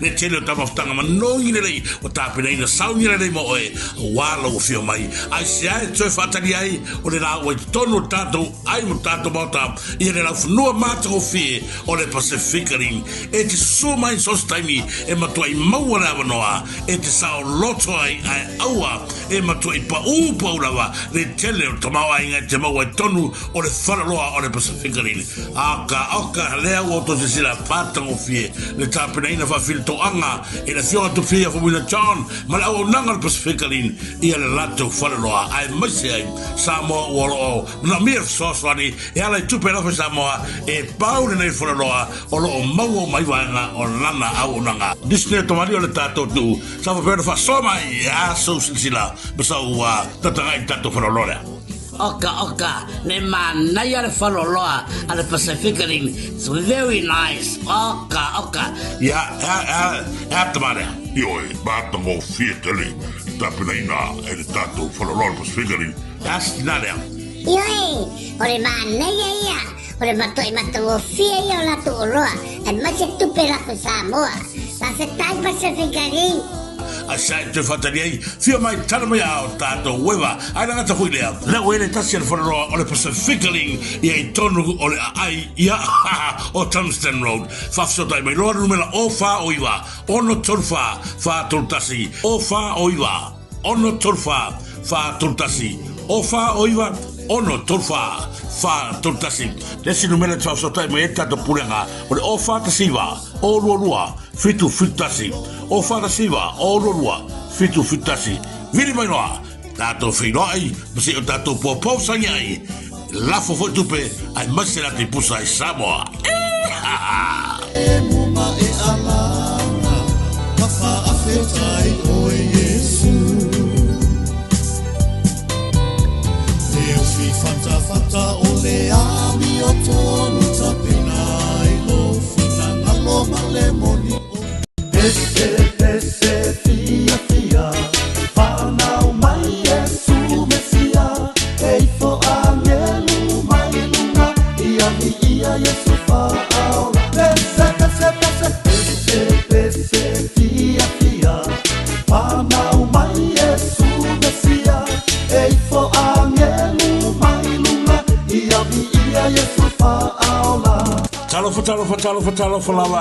ne tele tama ftanga ma no ine lei, o tapina ina sauni lei mo oe, wala o fio mai, ai se ai tue fatari ai, o le la o tonu tato ai mo tato bota i le la funua mata o fie o le Pacificaling e te suma in sos taimi e matua i maua rawa noa e te sao loto ai aua e matua i pa upa urawa le tele o tamawa inga te maua i tonu o le wharaloa o le Pacificaling aka lea o to te sila pata o fie le tapina ina whawhiri to anga e la fionga tu fia fumina John ma le au nanga le Pacificaling i le lato wharaloa ai maise ai Samoa uolo o na mir soswani e ala tupe la Samoa e paule nei whanaloa o lo o mau o mai wanga o lana au nanga Disney tomari o le tato tu sa whapera whasoma i a so sila basa ua tatangai tato whanaloa Oka, ne manai ale whaloloa ale Pacificaling. It's very nice. Oka. Ja, tamare. Ioi, bata mo fietali. Tapina ina e le tato whaloloa Pacificaling. Ja, sinarea. Ioi, ore manai ia. Ore matoi matawo fia ia o lato oroa. E mase tupe lako Samoa. La se tai Pacificaling. A sai te whatari ai, fia mai tana mai ao tātou wewa, ai rangata hui lea. Leo ele tasi al whanoroa o le Pacificaling i ai tonu o le ai ia o Tungsten Road. Whafsotai mai loa numela o wha o iwa, ono torfa wha turtasi, o wha o iwa, ono torfa wha turtasi, o wha o iwa, ono torfa wha turtasi. Lesi numela te whafsotai mai e tātou purenga, o le o wha tasiwa, o lua, fitu fitasi. O whara siwa, o rorua, fitu fitasi. Viri mai noa, tātou whinoai, masi o tātou pōpau sangi ai, lafo fo tupe, ai masera te pusa ai Samoa. E muma e alana, mawha awhetai o Yesu. Leo fi fanta o le ami o tonu tapina i lo fina ngalo malemoni. Ese, fia, whanau mai Yesu Mesia, eifo angelu mai lunga, ia Yesu whaau. Ese, fia, whanau mai Yesu Mesia, eifo angelu mai lunga, ia Yesu whaau. Talo fa lava.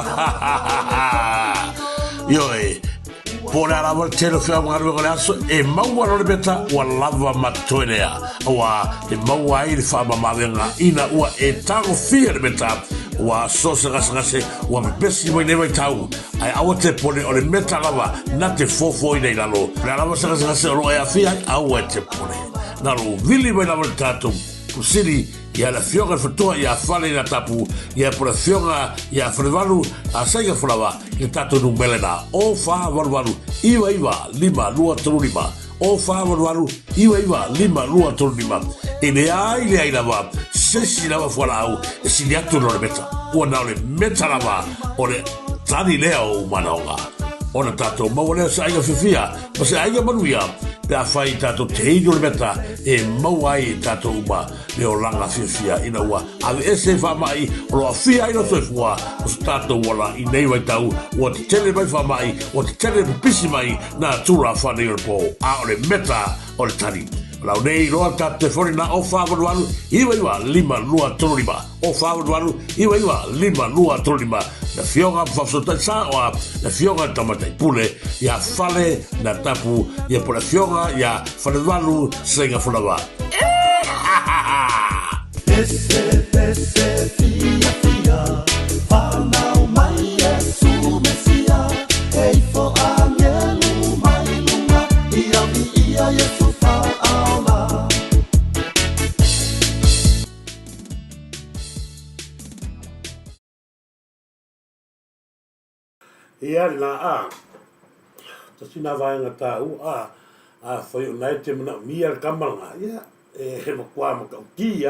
Ioi, pole ala wal tele fa ngar ko aso e mau ala beta wala lava matoenea wa e mau ai le fa mama venga ina ua e tango fia le beta wa so se gase wa besi mo neva tau ai awote pole o le meta lava na te fofo ina lalo la lava se gase o e afia awote pole na lo vili vai lava tato kusiri ya la fioga fotoa ya fale na tapu ya por fioga ya frevalu a saiga flava le tato no melena o fa varvalu iwa lima lua tolima o fa varvalu iwa lima lua tolima ele ai lava sesi lava fora au si liatu no le meta o na le meta lava o le tani leo manaonga ona tato mawale sa aiga fifia ma se aiga manuia da fai tato teino le meta e mawai tato uma le o langa fifia ina ua ave ese fa mai o lo afia ina soifua o tato wala i nei wai tau o te tele mai fa mai o te tele pisi mai na tura fa nei o po a o le meta o le tani lau nei roa tate fori na o whāwaruaru iwa lima lua tolima o whāwaruaru iwa lima lua tolima na fionga whafsotai sa oa na fionga tamatai pule ia fale na tapu ia pula fionga ia wharewaru senga whanawa Ese fia whanau mai e su mesia hei fo angelu mai lunga ia mi ia Yesu ia na tasina vaenga tau foi unai te mana mia kamanga ia he makwa maka ki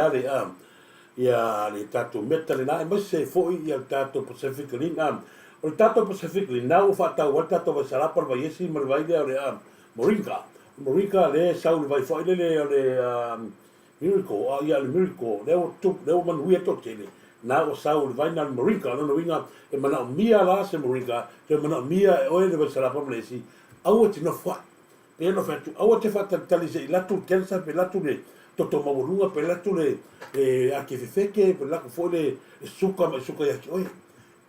ia le tatu meta le na mas se foi ia tatu Pacific Lina o tatu Pacific Lina o fa tau o tatu va sala por vai esi mal vai le Moringa le sau le vai foi le miracle ia le miracle le o man hui to tele na o sau le vai na Moringa no winga e mana mia la se Moringa ke mana mia o le vai sala por lesi au te no fa e no fa tu au te fa tali se la tu kensa pe la tu le toto mawurunga pe la tu le a ke feke pe la ko fole suka ya oi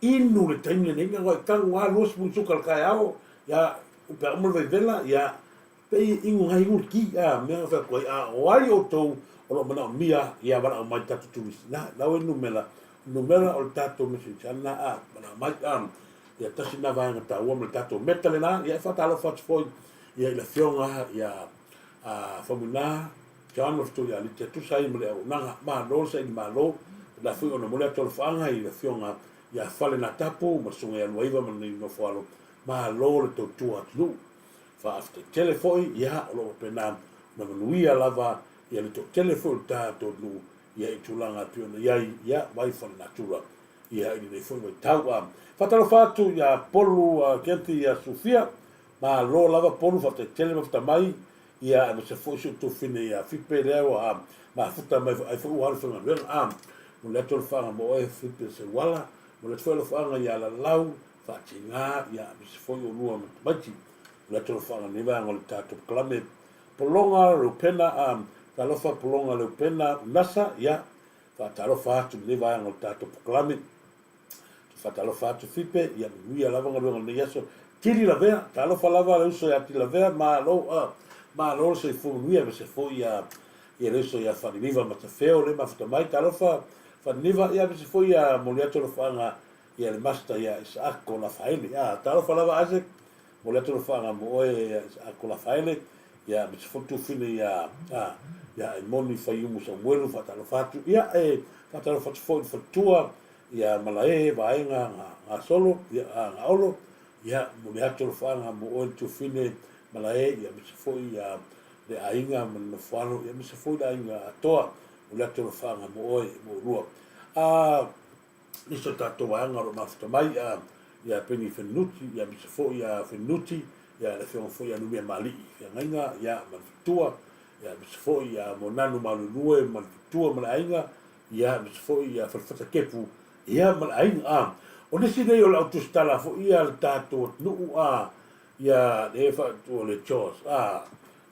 inu le taimi ne nga ko kan wa los mu suka ka ao ya pe mo ve vela ya pe ingu hai urki me fa ko o ai o to o mana mia ya bana mai tatu tu na la o numela o tato me se chana mana mai ya tasina va ngata o me tato metale na ya fa talo fa foi ya la fionga ya famuna John of to ya li tu sai mo le na ma lo sai ma lo la fu ona mo le to fanga i la fionga ya fale na tapo ma sunga ya loiva ma ni no falo ma lo le to tu atu fa after telefoi ya lo pena ma nuia lava ya le to telefoi ta to nu ya itulanga tu ya vai fale na tura ya i le foi tau fatalo fatu ya polu kenti ya Sofia ma lo lava polu fa tele ma mai ia se foi tu fine ia fipe leo ma futa mai ai fu wala fu na mo le tol fa mo e fipe se wala mo le tol fa ia la lau fa tinga ia se foi o lua ma ti le tol fa ni va ngol tato klame polonga lo pena ta lo fa polonga lo pena nasa ia fa ta lo fa tu ni va ngol tato klame fa ta lo fa tu fipe ia ia la va ngol ne yaso tiri la vera ta lo fa lava lo so ia ti la vera ma lo se fu nuia se fu ia le so ia fa viva ma te feo le ma fa mai ta lo fa niva ia se fu ia moliato lo fa nga ia le masta ia sa con la faile ta lo fa lava ase moliato lo fa nga mo e con la faile ia se fu tu fine ia il moni fa yumu sa muelo fa ta lo fa tu ia fa ta lo fa fu tua ia malae va nga solo ia olo ia moliato lo fa nga mo tu fine malae ia me se foi ia le ainga man falo ia me se foi da ainga toa o le to fanga mo rua ni so tato wanga ro mafta mai ia peni fenuti ia me se foi ia fenuti ia le foi ia numi mali ia ainga ia man tua ia me se foi ia monanu malulue man tua man ainga ia me se foi ia falfata kepu ia man ainga o nesi nei o la autostala fo ia le tato nu ia e fa tu le chos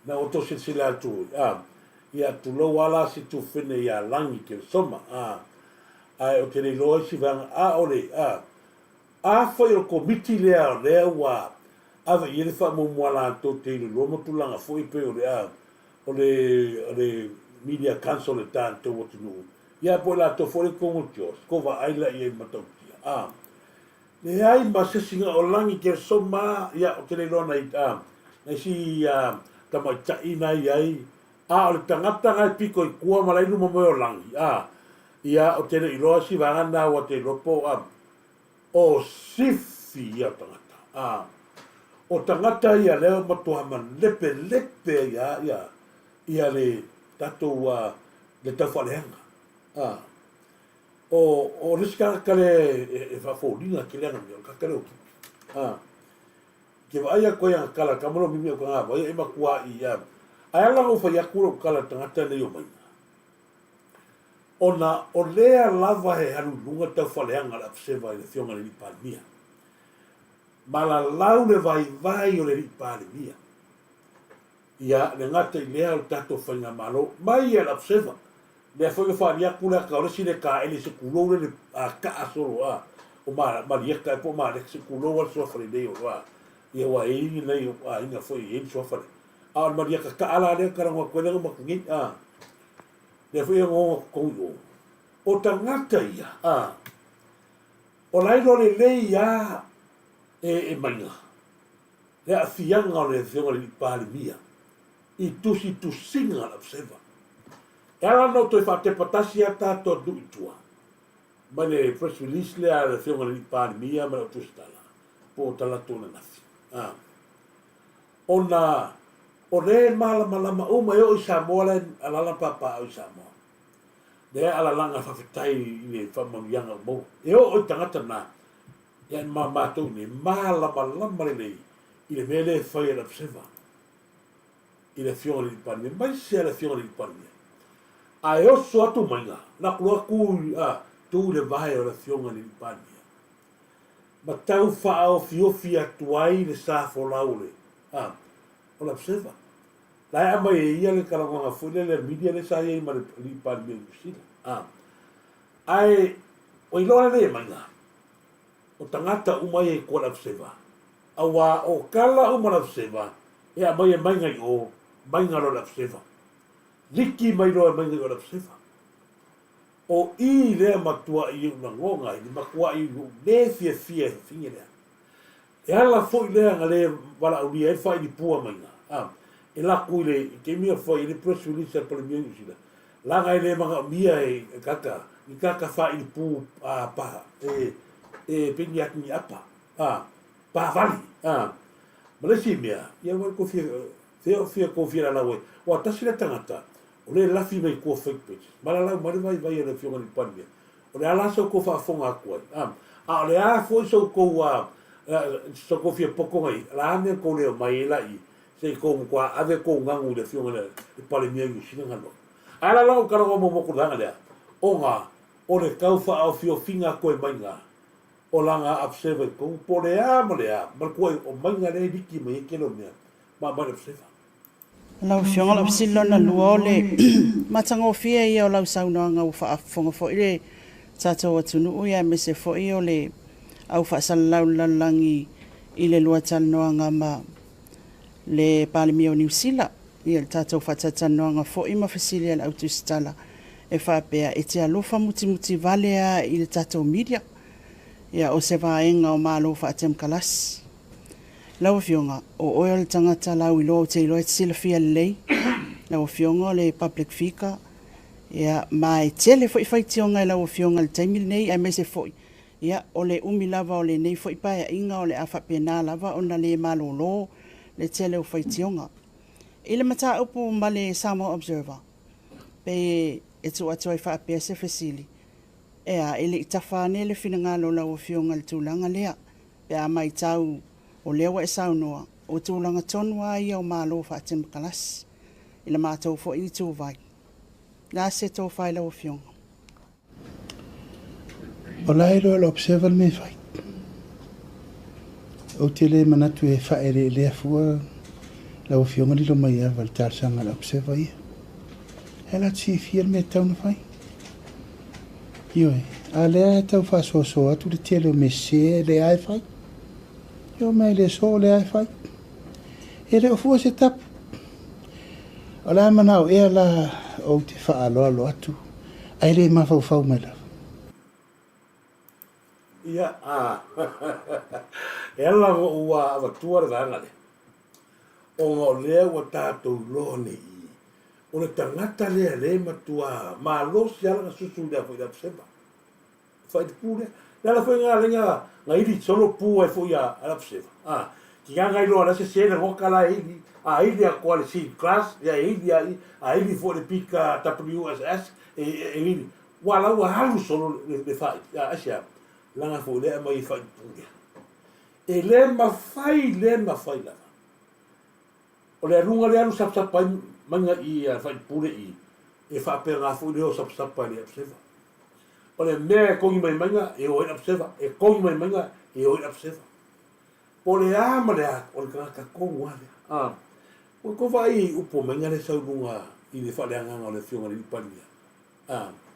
na o to se la tu ia tu lo wala si tu fine ia langi ke soma o te lo si van ole foi o committee le wa ava i le wha la tō te ilu lomo tulanga fo i pe o le media council le tātou o te nuu. Ia po la tō fo le kongo tios, ko wa aila i e matautia. Le ai masesinga o langi ke soma ia o te le lona i nei si tamai taina i ai, o le tangata ngai piko i kua malailu mo o langi, ia o te le iloa si vangana o te lopo o sifi ia tangata. O tangata ia leo matuhaman lepe ia le tatou le tawhaleanga. O riska kale e whafōringa ke leanga mi o kakare o ki. Ke waia koe ang kala kamaro mimi o ka ngā vai e makua i ai ala o whai akura o kala tangata nei o mai. O lea lava he haru lunga tau whaleanga la psewa i le thionga le ripālimia. Ma la lau le vai o le ripālimia. Ia le ngata i lea o tato whainga malo, mai e la psewa. Lea whai whaari akura ka oresi le ka ele se kulou le ka asoro o marieka e po marek se kulou al soafare nei o ia wa e ingi nei inga whai e ingi soafare. A marieka ka ala lea karangwa koe lenga makungi le fui ngo kongo o tangata ia o lailo le ia e manga le afianga o le thionga le palimia i tusi tusinga la pseva e ala no toi fa te patasi ata to du itua ma le press release le a le thionga le palimia ma le tustala po tala tona nafi ona o le malama o mai o Samoa le ala papa o Samoa. Le ala langa whawhetai i le whamanianga mo. E o tangata na, ia ma mātou ne malama le nei, i le mele whai ala psewa. I le whionga li pania, mai se le whionga li pania. A e oso atu mainga, na kua kui tu le vahe o le whionga li pania. Ma tau whao fiofi atuai le sāfo laule. O la psewa. Lai ama e ia le kalawanga fule le media le sa ye ma le pania usila. Ai o ilora le manga. O tangata umai e kua la psewa. Awa o kala uma la psewa. E ama e mainga i o mainga lo la psewa. Liki mai lo e mainga o la psewa. O i lea matua i una ngonga i makua i le fia finge lea. E ala fo i lea nga le wala unia e fai ni pua mainga. E laku i le ke mia fai i le press release al palimia usila. Langa i le manga mia e kaka. I kaka fai ni pu paha. E pengi ati ni apa. Paha vali. Malesi mea. Ia wale kofia. Theo fia kofia la lawe. Wa tasi le tangata. O le lafi mai kua fake page. Mala lau mare vai e le fionga ni palimia. O le ala so ko fa fonga akuai. O le a foi so ko so kofia poko ngai. La ane ko leo mai e lai. Se ko kwa ave ko ngangu le fionga le palimia i sina ngalo. Ala lau karago mo mokudanga lea. Onga o le kaufa au fio finga koe mainga. O langa apseva ko po le malea. Mal koe o mainga le diki mai kelo mea. Ma apseva. Lau fionga la psilo na lua o le matanga o fia ia o lau sauna ngau whaafonga fo i le tātou atunu uia me se fo i o le au whaasalau lalangi i le lua talanoanga ma le palimia o New Zealand ia le tātou whatatanoanga fo i mawhasilia le autustala e whapea e te alofa muti valea i le tātou media ia o se vaenga o malo whaatem kalasi. Lau fionga o oia le tangata lau i loa te iloa e sila fia lei. Lau fionga le public figure. Ia mai tele fo i whaitionga i lau fionga le taimil nei ai mese fo. Ia o le umi lava o le nei fo i paia inga o le afa pena lava o na le malolo le tele o whaitionga. I le mata upu ma le Samoa Observer. Pe e tu atu ai whaapea se fesili. Ea ele i tawhane le finangalo lau fionga le tūlanga lea. Pe a mai tau o lewa e saunoa, o tūlanga tonua ia o mālo whaatem kalas. Ila mātou fo i tū vai. Nā se tō whai lau fionga. O lairo e l'observer me whai. O te le manatu e whaere e lea fua, lau fionga li lo mai ava le tārsanga l'observer ia. Hela tsi fier me tauna whai. Ioe, a lea tau whasoso atu le tele o me se le ai whai. Yo mai le so le ai fai. E le ofua se tapu. O la manao e la o te whaaloalo atu. Ai le mawhau mai la. Ia, e ala ngo ua awa tuare vanga le. O ngā lea ua tātou lone i. O le tangata lea le matua, ma lo si ala nga susu lea fai da pseba. Fai te pūre. Nala fai ngā lenga, ngā iri solo pū ai fai a ala pseba. Ki ngā ngai loa nase sena ngoka la iri, a iri a koa le seed class, a iri fo le pika WSS, e iri. Wala ua halu solo le fai, asia. Langa fo lea mai fai pūre. E le mawhai lava. O le runga le anu sapsapai manga i fai pure i. E whapea ngā fo leo sapsapai le apseva. O le mea kongi mai manga e oi apseva. E kongi mai manga e oi apseva. O le ama le a, o le kaka kongu ale. O ko vai upo manga le sau runga i le whale anganga o le fionga le ipania.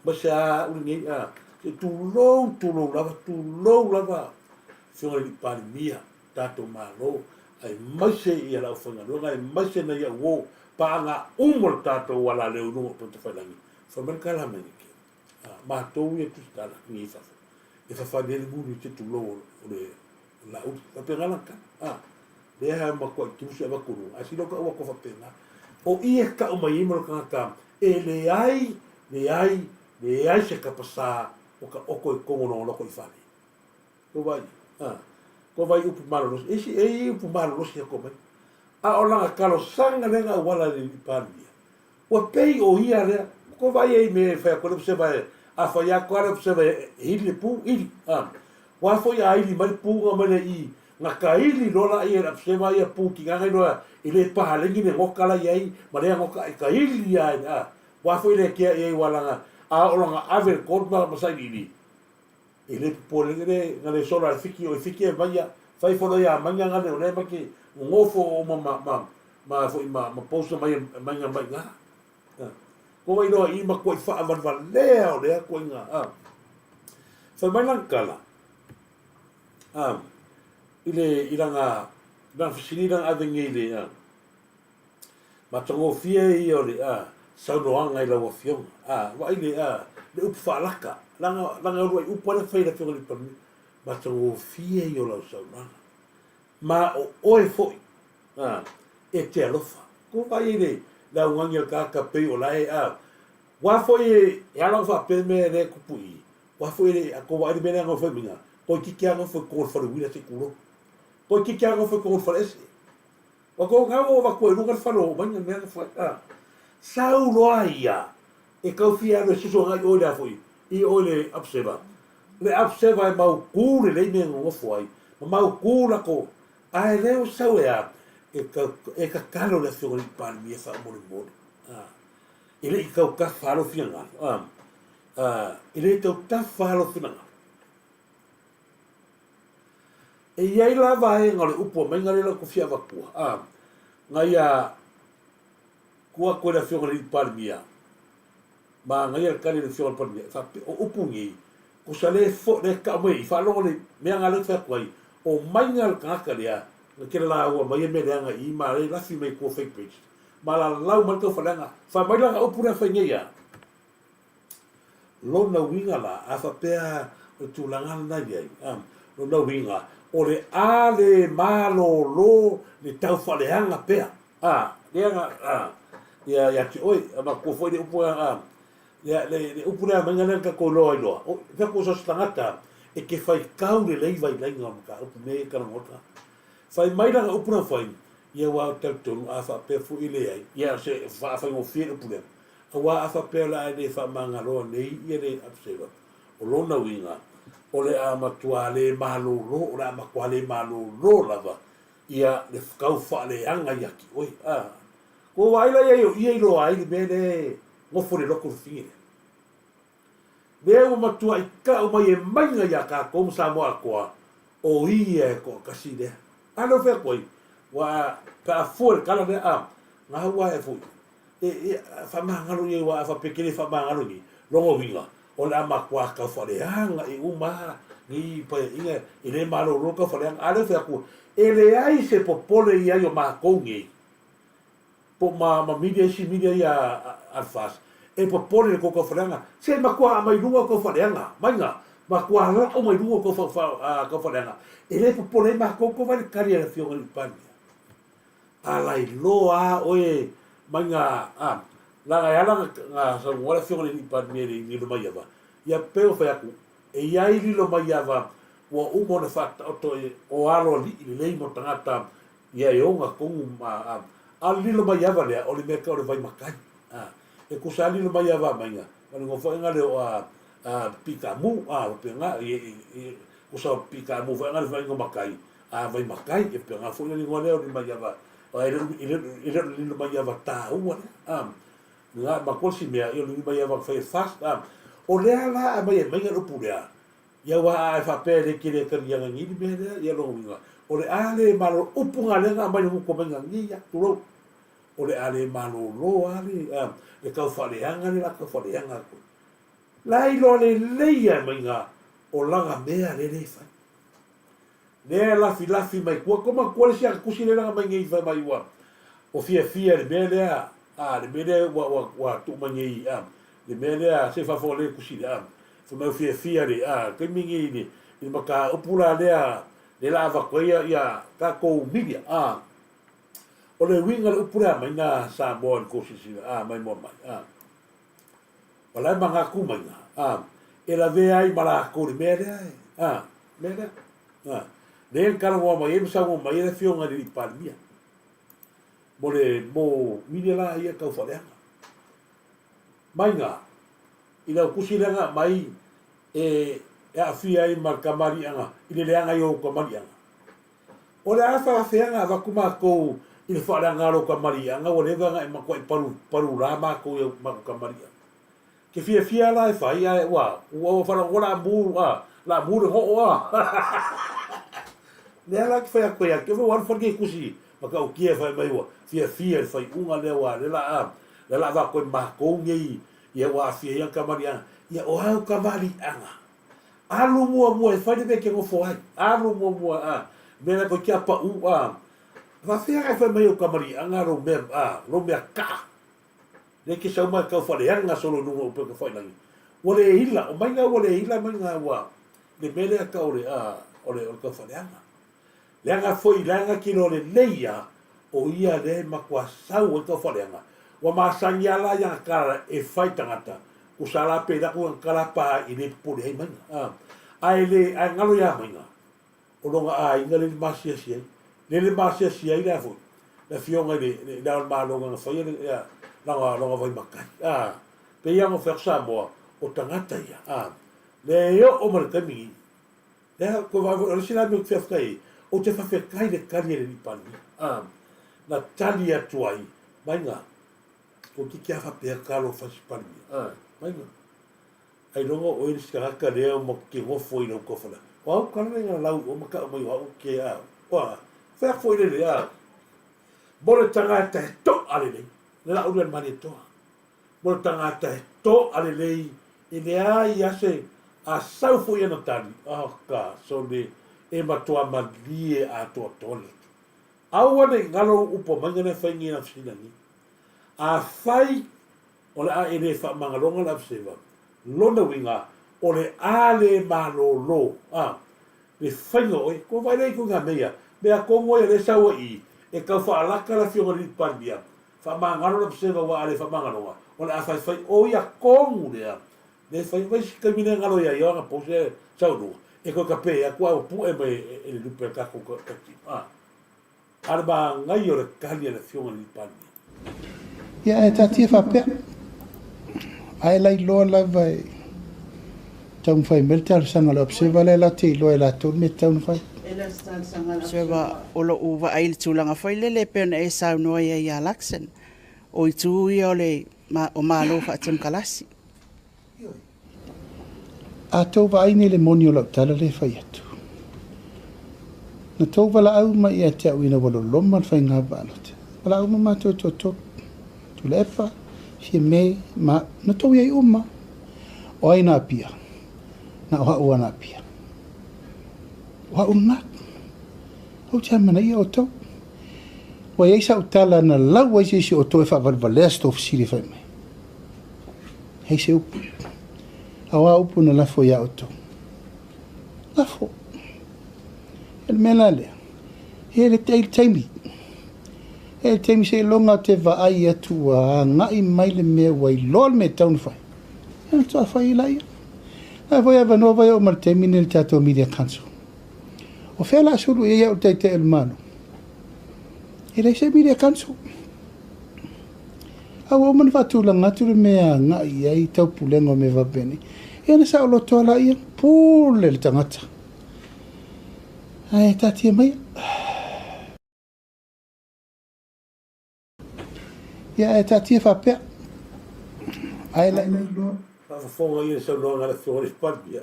Masa a uri ngei ke tūlou lava. Fionga le ipania tato malo. Ai maise i ala whangaronga, ai maise na ia uo, pa ngā umor tātou wala leo rungo po te whailangi. Whamarikala meni ke. Mātou ia tu stala, ngi whawha. E whawhanele muri te tu lo o le lauri. Whapengalaka. Lea hea makua i tusi a wakuru. A si loka ua ko whapenga. O ia ka o mai imaro kangaka. E le ai se kapasa o ka oko i kongono o loko i whane. Ko vai. Ko vai upu marolos, esi upu marolos ia ko mai. A o langa kalo sanga lenga wala le pania. Ua pei o ia rea, ko vai ei me whea kore pse vai, a whaia kore pse vai hiri le pū, iri. Wa foi a iri mai pū nga mai i, nga ka iri lola i era pse vai a pū ki ngangai noa, i le pahalengi ne ngokala iai, ma rea ngoka i ka iri iai. Wa foi le kia iai walanga, a o langa aver kodma masai iri. E le pole ngale sola fiki o fiki e vai fai fo ia manga ngale o le maki ngofo o ma foi ma posa mai nga ko vai no i ma ko fa va le o le ko nga fa mai lang kala ile ilanga dan fisirang adengi le ma tongo fie i o le sa no anga ila wo fiong wa ile le up fa laka langa ruai upana whaira whionga li pami, ma tango fie i o lau sauna. Ma o oe foi, e te alofa. Ko vai ere, la ungangi al kaka pei o lae wa foi e alang wha pe me re kupui. Wa foi ere, a ko wa ere mene anga whai minga. Ko kiki anga whai kongol wharuwira te kuro. Ko kiki anga whai kongol wharese. Wa ko ngau o wa koe rungar wharo, manga mea whai. Sau loa ia, e kau fia anu e suso ngai oe lea foi. I ole apseva. Le apseva e mau kūre lei me ngofo ai. Ma mau kūra ko. Ai leo sau e ka karo le whiongari pāni mi e wha mori mori. I le i kau ka whālo whianga. I le tau ta whālo whianga. E iai lava e ngale upo mengare la ko whia wakua. Ngai kua koe le whiongari pāni mi a. Ma ngai al kali le fiona pania fa o upungi ko sale fo le ka mai fa lo le me nga le fa kwai o mai ngal ka ka dia ke la o mai me le nga i ma le la fi mai ko fake page ma la lau ma to fa nga fa mai la upura fa ngia lo na winga la a fa pe o tu la nga na dia lo na winga o le ale malo lo le tau fa le nga pe le nga ya ti oi ma ko foi de upura le upuna mangana ka ko loa loa o ka ko so stangata e ke fai kau le lei vai lai ngam ka upu me ka ngota fai mai la upuna fai ia wa tautu a fa pe fu ile ai ia se fa fa ngo fi upuna wa a fa pe la de fa manga lo nei ia le abseva o lo na winga o le a matua le malo lo o la ma kwa le malo lo lava ia le kau fa le anga yaki oi ko vai la ia lo ai me le mo fore loko fie. Leo matua i ka o mai e mainga ia ka kom Samoa koa o ia e ko kasi lea. Ano whea koi, wa ka fore kala lea ngā hua e fui. Whamangaro i wa whapekere whamangaro ni, longo winga. O le ama kua ka whare hanga e uma Ngi pa inga ile malo lo ka fale ale fa ku ele ai se popole ia yo ma kongi po ma media si media ya alfas e popole ko ka fale se ma kwa mai lunga ko fale nga mai nga ma kwa la o mai lunga ko ka fale nga ele popole ma ko vai kari la fio ni pan ala i loa oe mai nga la ga nga sa wala fio ni pan ni lo mai ya peo fa ku e iai lilo mai ava wa umo na fata o alo li lei mo tangata ia e onga kongu al lilo mai ava lea o le meka o le vai makai e kusa lilo mai ava mainga wani ngofo inga leo pika mu penga kusa pika mu fa inga le vai makai vai makai e penga fo ni ngoleo ni mai ava o ile lilo mai ava ta ua nga makosi mea i li mai ava fai fast o lea la a mai no pulea ia wa a fa pe le kile ka ia ngi ni be ia lo nga o le ale malo upunga le nga mai ko menga ngi ya tulo o le ale malo lo ale le ka fa le anga le ka fa le anga ko lai lo le ia mai nga o langa mea le fa le la filafi mai ko ma le sia ku si le nga mai ngi fa mai wa o fia le be le le be le wa tu mai le mele se fa fole kusile so me fia le ke mingi ni maka opula le lava ko ya ka ko media o le winga opula mai na sa bon ko si mai mo mai wala manga ku mai e la ve ai mala ko le mele mele le ka mo mai e sa mo mai le fio ngari palmia mo media la ia ka fole mai nga ina kusilenga mai a fia i markamari anga ile leanga yo kamari anga ole afa feanga va kuma ko ile fa langa ro kamari anga ole vanga ma ko paru la ma ko yo ma kamari ke fia la fa ia wa fa la bu la bu ho le ala ke fa ko ya ke vo war forge kusi ma ka o kia fa mai wa fia fa unga le wa le la va ko ma ko ngi ia wa fia ia kamari anga ia o hau kamari anga alu mua e fai de ke ngo foi alu mua mena ko kia pa va fia ka fai mai o kamari anga ro me ka le ke sa ma ka fai anga solo no o ka fai nang ole hila o mai nga wa le mele ka ole ka fai anga le anga foi langa ki no le leia o ia le makwa sau o ka fai anga wa masanyala yang kara e fai tangata usala peda ko kala pa ini pole ai mai ai le ai ngalo ya mai o longa ai ngale masia sia ila fo la fionga le da ma longa fai ya longa vai makai pe ya mo fer Samoa o tangata ya le yo o markami le ko va o sila me fer kai o te fa fer kai de carriere di pani na talia tuai mai nga ko ki fa pe kalo fa spani mai ai longo o iris ka leo mo ki mo foi no ko fala wa ka le la o maka mai wa ke wa fa foi le bole tangata to ale le la ulen mani to bole tangata to ale le idea ia se a sau foi no tali ka so le e matua malie a to tole awane ngalo upo mangene fa ngi na finani a fai o le a ere fa mangalonga la fseva lona winga o le ale malolo le faingo e ko vai le ko nga mea ko mo le sawa i e ka fa alaka la fionga ni pandia fa mangalo la fseva wa ale fa mangalonga o le a fai o ia ko le fai vai ka mina ngalo ia yo nga pose saudo e ko ka pe a kwa pu e mai e le lupe ka ko ka ti arba ngai o le kali la fionga ni pandia ia e tatia fa pe ai lai lo la vai tau fai melta sanga la observa la te lo la to me tau fai Seba olo uva ai tulanga fai le pena e sa no ia laksen o tu ia le o malo fa tem kalasi a to vai ni le monio la tala le fai atu na to vala au ma ia te wina walo lomma fai nga balot vala au ma to tu lefa si me ma na to ia uma o ai na pia na o na pia wa una o te mana ia o tau wa ia sa utala na lau wa si o to e fa valvale sto fisili fa mai hei se upu awa upu na lafo ia o tau lafo el melale ele taimi e taimi se longa te va ai atu a ngai mai le me wai lol me taun fai e to fai la ia a voi ava no vai o mar terminal tato media council o fe la sulu ia o te el mano ele se media council a o man va tu la ngatu me a ngai ai tau pulengo me va bene e na sa o lo to la ia pul le tangata ai tati mai ya e tati fa pe ai la no fa fonga ia sa longa la fiore spalbi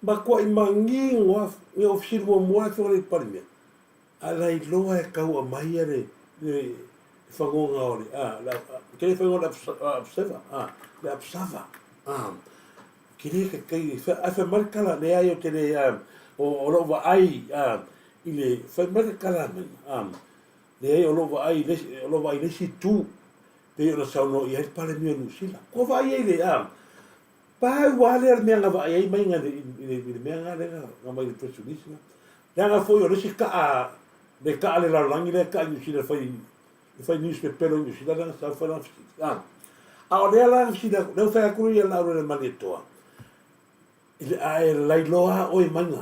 ma ko i mangi wa e ofisir mo mo fiore spalbi ala i loa e kau a mai ale le fangonga ore la ke fa ngona observa la observa kiri ke kai fa marka la le ai o te le o lo va ai ile fa marka la le ai o lo va ai le si tu pe o sa no i el pale mio lucila ko va ai le pa wale al me ngava ai mai nga le me nga le nga mai presumismo nga foi o le si ka le ka le la langi le ka lucila fai newspaper lucila nga sa fa la o le la lucila le fa ku ia la le maletoa ile ai lai loa o manga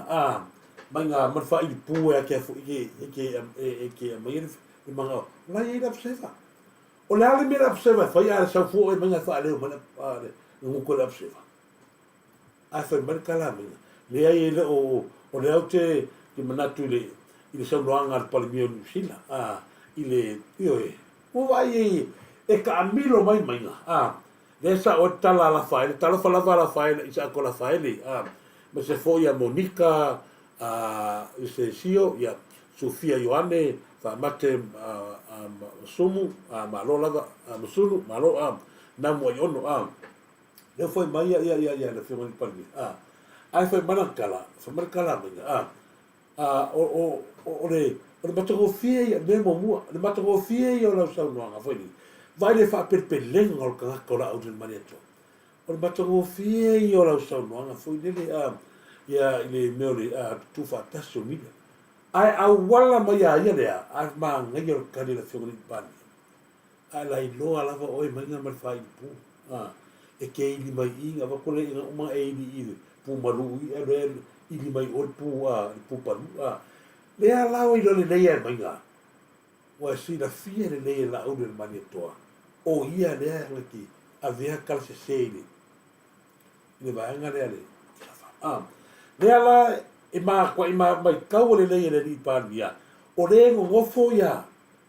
manga man fa i pu e ke fu ke mai le manga la ia da pseva o le ale mera pseva fa ia sa fu e manga fa le mana le ngu ko la pseva a fa mer kala manga le ai le o le auto ki manatu le ile sa loanga al palmio sila ile io o vai e ka milo mai manga le sa o tala la fa la fa isa ko la fa ma se foi a Monica se sio ya Sofia Ioane fa mate sumu ma lo lava musulu ma lo na mo yono le foi mai ya le foi mai palmi ai foi manakala fa markala menga o le mato fie me mo mo le mato fie yo la sa no nga foi vai le fa perpeleng o ka ko la o del maneto o le mato fie yo la sa no nga foi le ya le meole tu fa tasso mi ai a wala mai ya le a ma ngai o ka le fiori pan ai la lo ala va oi mai nga fa i pu e ke i mai i va ko le uma e i pu malu i i mai o pu pa le ala o le le ia mai nga wa si la fie le la o del maneto o ia le ki avea kal se seile le va nga le le ala e ma ko i ma mai kau le le ni pa dia o le ngofo ya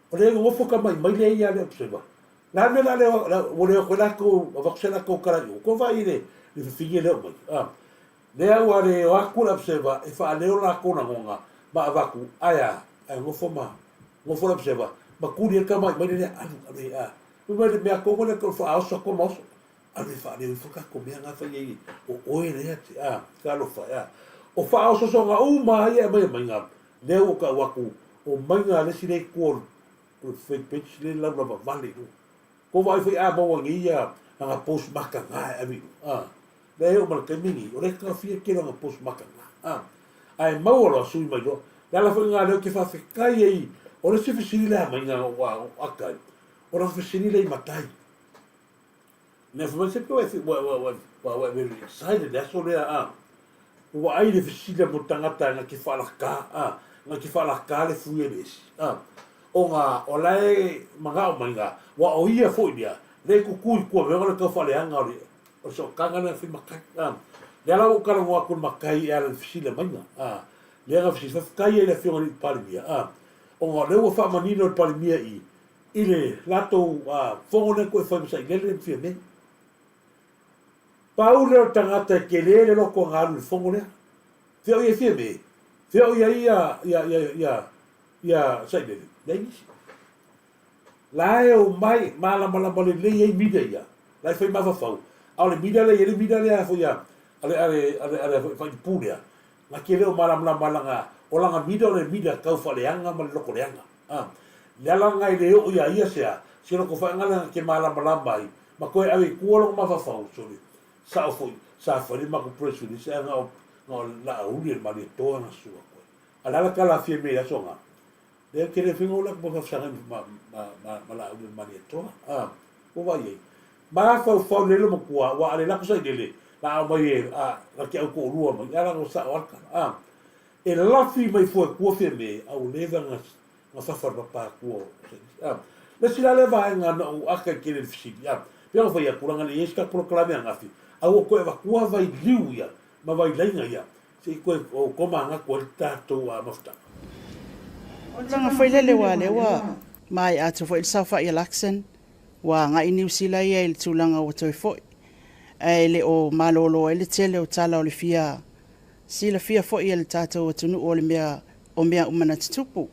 o le ngofo ka mai le ia le observa la me la le o le ko la ko va se la ko kara ko va ile le fie le mai le au ale o akula observa e fa le la ko na ngonga ba vaku aya ai ngofo la observa ma kuri ka mai le ale me me ko ko le ko fa so ko mo ale fa le foka ko me nga fa ye o ele ka lo fa o fa o so nga ma ia mai nga le o ka waku o mai nga le sile ko o fe pitch le la va vale ko vai foi mo ngi ia nga post maka nga ami le o mal ka mingi o le ka fie ke nga post maka nga ai mau lo sui mai do la foi nga le ke fa fe kai ai o le se fisile mai nga wa akai o la fisile matai ne fa se po e wa very excited that's all wa ai le fisila mo tangata nga ki fala ka le fueles o nga o lai manga wa o ia foi dia le ku ku me ngala ka fale anga o so kanga na fi makai le ala o kala wa ku makai ala fisila manga le ga fisila kai le fiori palmia o nga le wa fa manino palmia ile lato fongone ko fa sa le fi me Paule o tangata ke le lo ko ngalu fongo le. Te o ye me. Te o ia sai le. Dai. La e o mai mala le ye mida ia. La foi ma fa fau. Au le mida le a fo ia. Ale fa pulia. nga ke leo malanga o langa mida o le mida kau whaleanga ma le loko leanga. Lala ngai leo o ia sea, se loko whaengala ke malama ai, ma koe awe kuolong ma whawhau, sori, sa o fwoi, sa whare ma ko presuri, se anga o la uli ma le toa na sua koe. Alala ka la fie me la songa, leo ke le whingo la kwa whasanga ma la uli ma le toa, o vai ei. Ma whau lelo ma kua, wa ale lako sa i lele, la au mai e, la ke au ko urua mai, ala ngo sa o alka, e lafi mai fua kua fie me, au leva ngas, nga whawhar pa kua. Le sila le vai ngā na u aka kere le fisiri. Pia ngā whai a kuranga le eska proklame a ngafi. Au o koe wa kua vai liu ia, ma vai lainga ia. Se koe o koma ngā koe tātou a mafta. O tanga whailele wa lewa, mai atu fo il saufa i laksen, wa ngā i New Zealand ia il tūlanga o toi foi. E le o malolo e le tele o tala o le fia, sila fia foi i le tātou o tunu o le mea umana tutupu.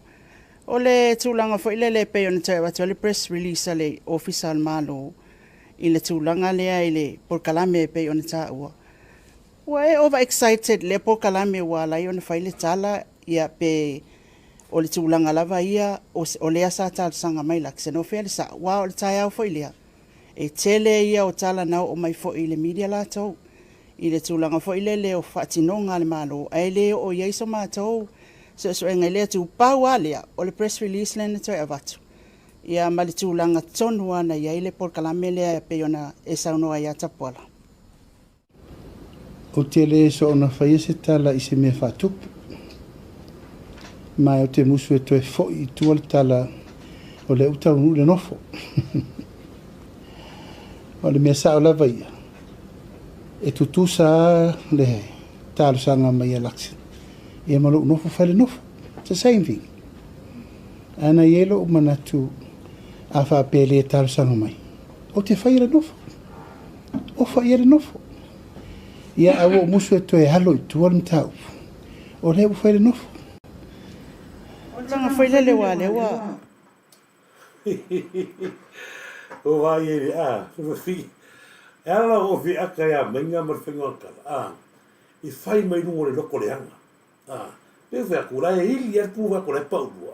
O le tūlanga fo ile le pe ona tai watu le press release le official malo i le tūlanga lea i le porkalame pe ona ta ua. Wa e over excited le porkalame wa la i ona whaile tala ia pe o le tūlanga lava ia o lea sa tala sanga mai lakse no fele sa wa o le tai au fo ilea. E tele ia o tala nau o mai fo i le media la tau. I le tūlanga fo ile le o whatinonga le malo ai le o iaiso mātou. So ngai lea tu pau alea o le press release lena toi avatu. Ia mali tūlanga tonu ana ia ile por kalame lea pe ona e saunoa ia tapuala. O te le so ona whaia se tala i se mea whatupu. Mai o te musu e toi fo i tual tala o le utau nu le nofo. O le mea sao lava ia. E tutusa le talo sanga mai a laksin. Ia malo nofo whale nofo. It's the same thing. Ana yelo manatu a whapele e talo sanga mai. O te whaira nofo. O whaira nofo. Ia awo musu e toe halo i tualam tau. O leo whaira nofo. O tanga whailele wa lewa. O vai ele, fi. Ela o vi aka ia menga marwhinga kala. I whai mai nungo le loko leanga. Pe whea kura e hili e pūwa kore pauru.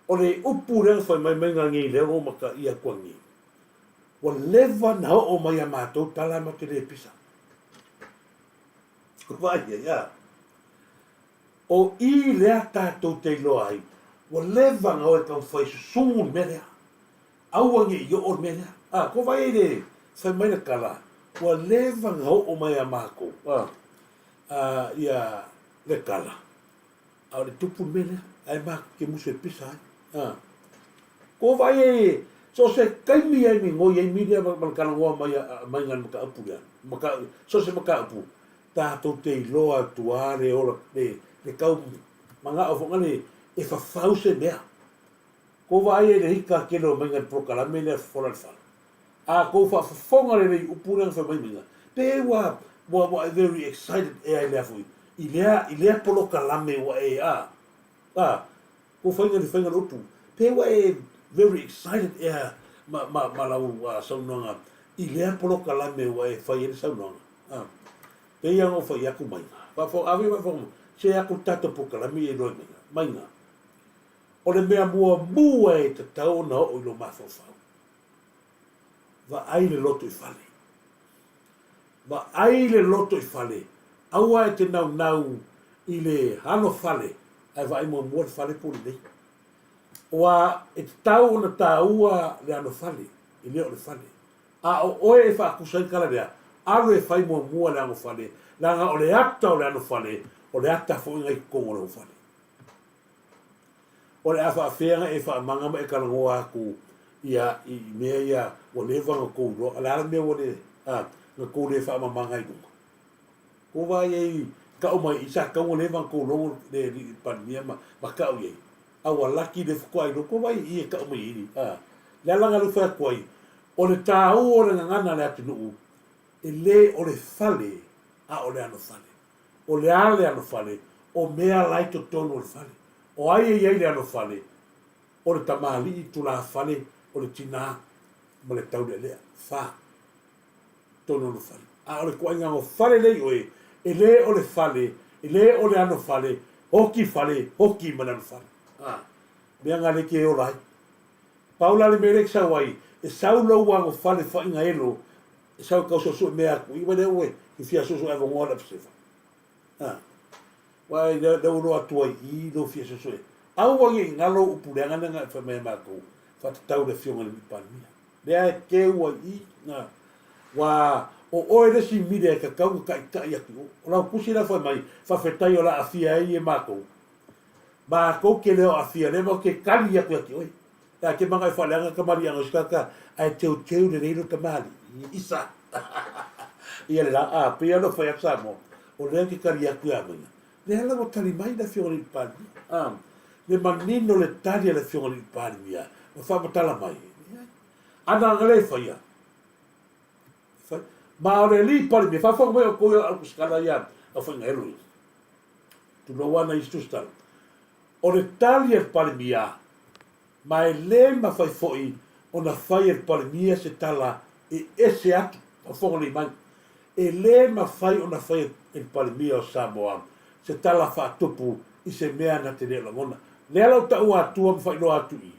O le upu rea whai mai menga ngi leo maka ia kwangi. Wa lewa na o mai a mātou tala ma te le pisa. Vai ia. O i lea tātou te loa ai. Wa lewa nga o e kau whai susungu merea. Auangi i o merea. Ko vai e le whai mai na kala. Wa lewa nga o mai a mākou. Ia le kala. Au le tupu mene, ai maka ke musu e pisa ai. Ko vai e, so se kaimi ai mi ngoi ai miria malakana ngoa mai ngan maka apu ya. So se maka apu. Tātou te iloa tuare ola le kau manga o whangane e whawhau se mea. Ko vai e le hika kelo mai ngan prokalame le whalalwhala. Ko whawhonga le rei upurang whamai minga. Pe wa very excited e ai lea fui. I lea polo kalame wa e ko whainga rotu. Pe wa e very excited e ma lau saunanga. I lea polo kalame wa e whai ere saunanga. Pe iango whai aku mainga. Awe wa whonga, se aku tata po kalame e roi mainga. O le mea mua e te tau na o ilo mawhawhau. Va ai le loto i whale. Va ai le loto i whale. Aua e te nau i le hano whale. Ai va ai mua le whale puri nei. Oa e te tau na tā ua le hano whale. I leo le whale. O oe e whaakusai kala rea. Aru e whai mua le hano whale. Langa o le ata o le hano whale. O le ata fo inga i kongo le whale. O le awha awhenga e wha mangama e karangoa aku. Ia i mea ia o le wanga kouro. Ala ala mea o le nga kouro e wha mamanga i kunga. Ko vai ei ka o mai isa ka o le wanga kouro le pandemia ma ka o ei. Awa laki le whakua i ko vai i e ka o mai iri. Le alanga lu whea kuai. O le tāu o le ngangana le atu nuu. E le o le whale a o le ano whale. O le ale ano whale. O mea laito tono o le whale. O ai e le ano whale. O le tamali i tula whale. O le tina. Ma le tau le lea. Wha. Tono o le whale. A o le kuainga o whale lei oe. E le o le whale. le o le ano fale, hoki mana fale. Mea ngā leke o lai. Paula le merek sa wai, e sau lau wango fale wha inga elo, e sau kau soso mea ku, iwa le ue, i fia soso e vongola psefa. Wai, le uno atua i no fia soso e. Au wangi ngalo upuleanga nga e whamea mako, whatatau le fionga le mipania. Lea e ke ua i, wa o oe resi mire e kakau ka i aki, o lau kusi la whai mai, whawhetai o la afia e mako. Mako ke leo afia, le mo ke kali aki aki, oi. Ya ke mga e whaleanga ka mari anga skaka, ai teu le reiro ka mari, isa. Ia le la, pia no whai aksa mo, o lea ke kali aki amanga. Le ala mo tali mai na fionga ni pania. Le manino le tali le fionga ni pania, o whamatala mai. Ana ngale whaia. Ma o le li pali me, whawhong mai o koe au skala ia, a whainga eroi. Tu no wana istustal. O le tali e pali mia, ma e le ma fai foi, o na fai e pali mia se tala e ese atu, whawhong li mai. E le ma fai o na fai e pali mia o Samoa, se tala whaatupu i se mea na te leo ngona. Le alau ta ua atua ma fai no atu i.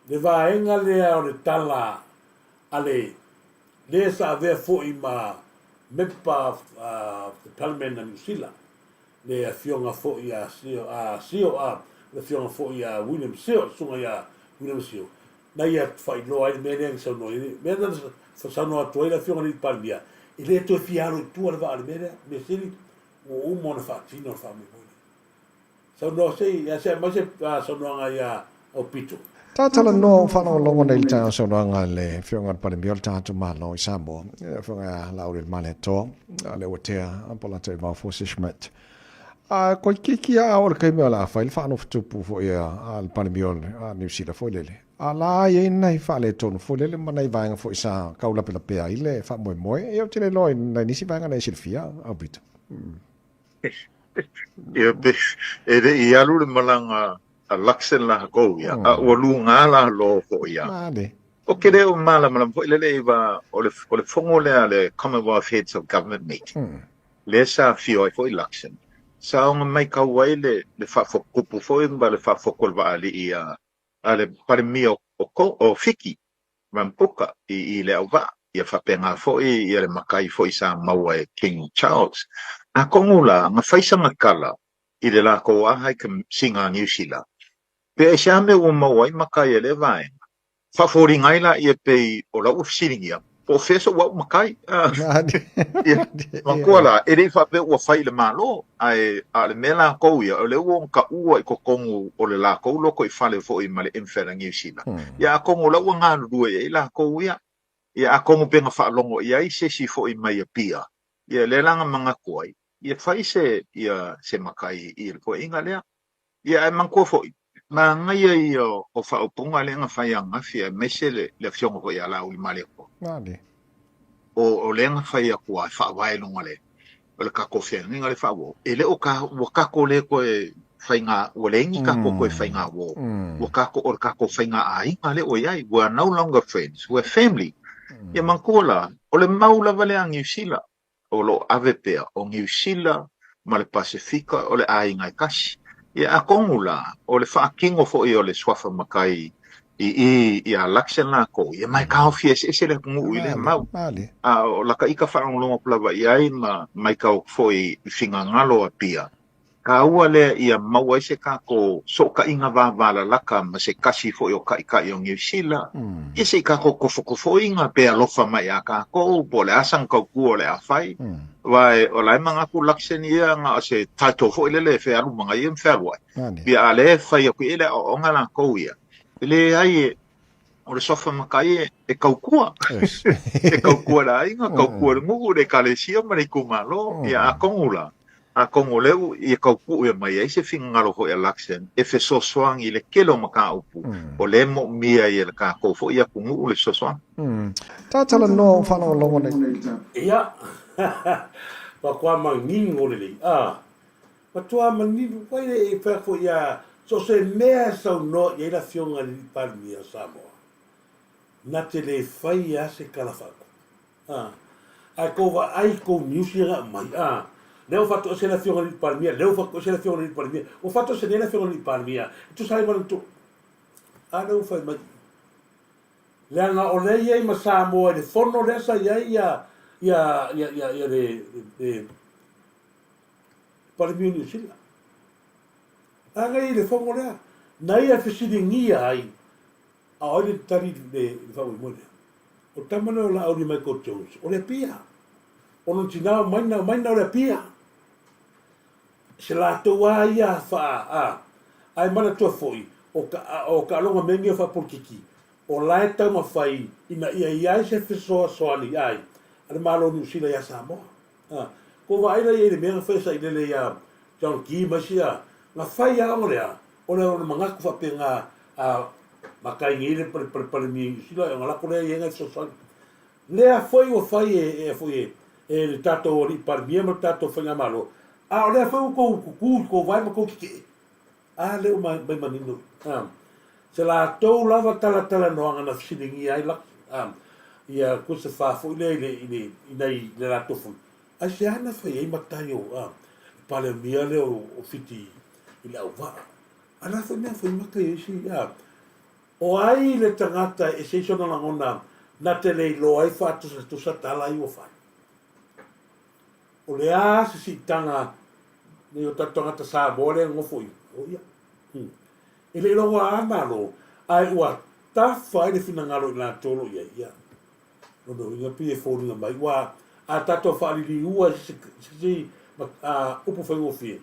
Le vaenga lea o le tala ale, le sa avea foi ma mepa the Parliament na New Zealand. Le a fionga foi a sio le fionga foi a William Sio, sunga ia William Sio. Na ia fai no ai mene sa no i, mene sa no atu la fionga ni Parliament. E le to fiaro tu al va al mene, me sili o umo na fatino fa me mo. Sa no sei, ya se ma se sa no nga ia o pito. Tātala no whanau longo nei tā so ranga le whiunga pare miol tātu mālo i Samoa. Whiunga lauri male tō, le watea, apola te wau Fosi Schmidt. Koi kiki a ora kai mea la whai, le whanau whatupu fo ia al pare miol a New Zealand fo lele. A la e nei whale tonu fo lele, ma nei vaenga fo isa kaulape la pea i le wha moe moe. E o tine loi nei nisi vaenga nei silfia, au bita. Ia bif, e re i alu le malanga a laksen la ko ia a olu ngala lo ko ia o ke reo mala fo ile le va o le fongo le Commonwealth Heads of Government meeting le sa fio fo election sa on mai ka wai le fa fo kupu fo ba le fa fo kol va ali ia ale pare mio o fiki mampuka i le ova ia fa penga fo i le makai fo isa maua King Charles a kongula nga faisa ngakala i le la ko a hai ka singa New Zealand. Pe e siame ua mawai makai e le vae. Whawhori ngai la i e pei o la ufisiringi ia. Po feso wau makai. Makua la, e rei whape ua whai le malo. A le mela kou ia. O le ua ka ua i ko kongu o le la kou loko i whale fo i male infera New Zealand. Ia a kongu la ua ngānu rua i la kou ia. Ia a kongu penga whaalongo ia i sesi fo i mai a pia. Ia le langa mga kuai. Ia whai se makai i le po inga lea. Ia e mangkua fo i. Ma ngai ai o whaupunga le nga whai anga fia mese le fionga ko ia lau i male ko. O le nga whai a kua whawai lunga le. O le kako whea nga le whawo. E le o kako le ko e whai ngā o le ingi kako ko e whai ngā wo. O le kako whai ngā a inga le o iai. We are no longer friends. We are family. Ia mangkua la. O le maula vale a New Zealand. O lo ave pea. O New Zealand ma le Pasifika o le a inga i kasi. Ia a kongula, o le whaakingo fo i o le swafa makai i a laksen la ko. Ia mai kao fia se le kungu i le mau. O laka ika whaangolonga pulawa i ai mai kao fo i whinga ngalo a pia. Ka ua le ia maua i se kako so ka inga wāwala laka ma se kasi fo i o ka ika i o New Zealand. I se kako kofo inga pe alofa mai a kako po le asang kau kua le a whai. Wai o lai manga ku laksen ia nga se taito fo i le fe alu manga i mwherwai. Bia a le whai a ku i le o onga la kou ia. Le ai o le sofa makai e kaukua. E kaukua la inga, kaukua le ngugu le kalesia ma le kumalo. Ia a kongula. A kongo leu i kaupu e mai ai se whingaro ho e laksen e fe sosoang i le kelo maka upu o le mo mia i le ka kofo i a kungu o le sosoang. Tātala no whanau longo nei. Ia, pa kua mangingo le li. Pa tua mangingo, wai e whako ia, so se mea sau no i la fionga li palmi a Samoa. Na te le whai a se kalawhako. Ai kova ai ko New Zealand mai, leo fatu se la fiona ni palmia leo fatu se la fiona ni palmia o fatu se la fiona ni palmia tu sai man tu ana u fai mai leanga o le ia ma Samoa le fono le sa ia le palmia ni sila anga i le fono le na ia fesiringia ai a ole tari le fa mo o tamana la au ni mai ko Jones o le pia o non tina mai na le pia se la toa ia fa ai mana to foi o ka longa mengi fa por kiki o la ta ma fai ina ia se feso soali ai ale malo ni sila ya Samoa ko va ina ia me fa sa ile le ya John ki masia na fai ya o le manga ku fa penga makai ngile per mi sila ngala ko le ia so so le foi o fai foi le tato ri par miembro tato fanga malo le foi ko vai ma ko ki le mai manino se la tou lava tala no anga na silingi ai la ia ko se fa foi le la to fu a se ana foi ai matai o pale mia le o fiti ile au va ana foi me foi makai si o ai le tangata e se sona na ngona na tele lo ai fa tu sa tala i o fa o le a si tanga ni o tangata sa bole ngo foi o ia ele lo wa malo ai wa ta fa le fina ngalo na tolo ia no ia pie fo ni mai wa a tato fa li ua si upu fa o fi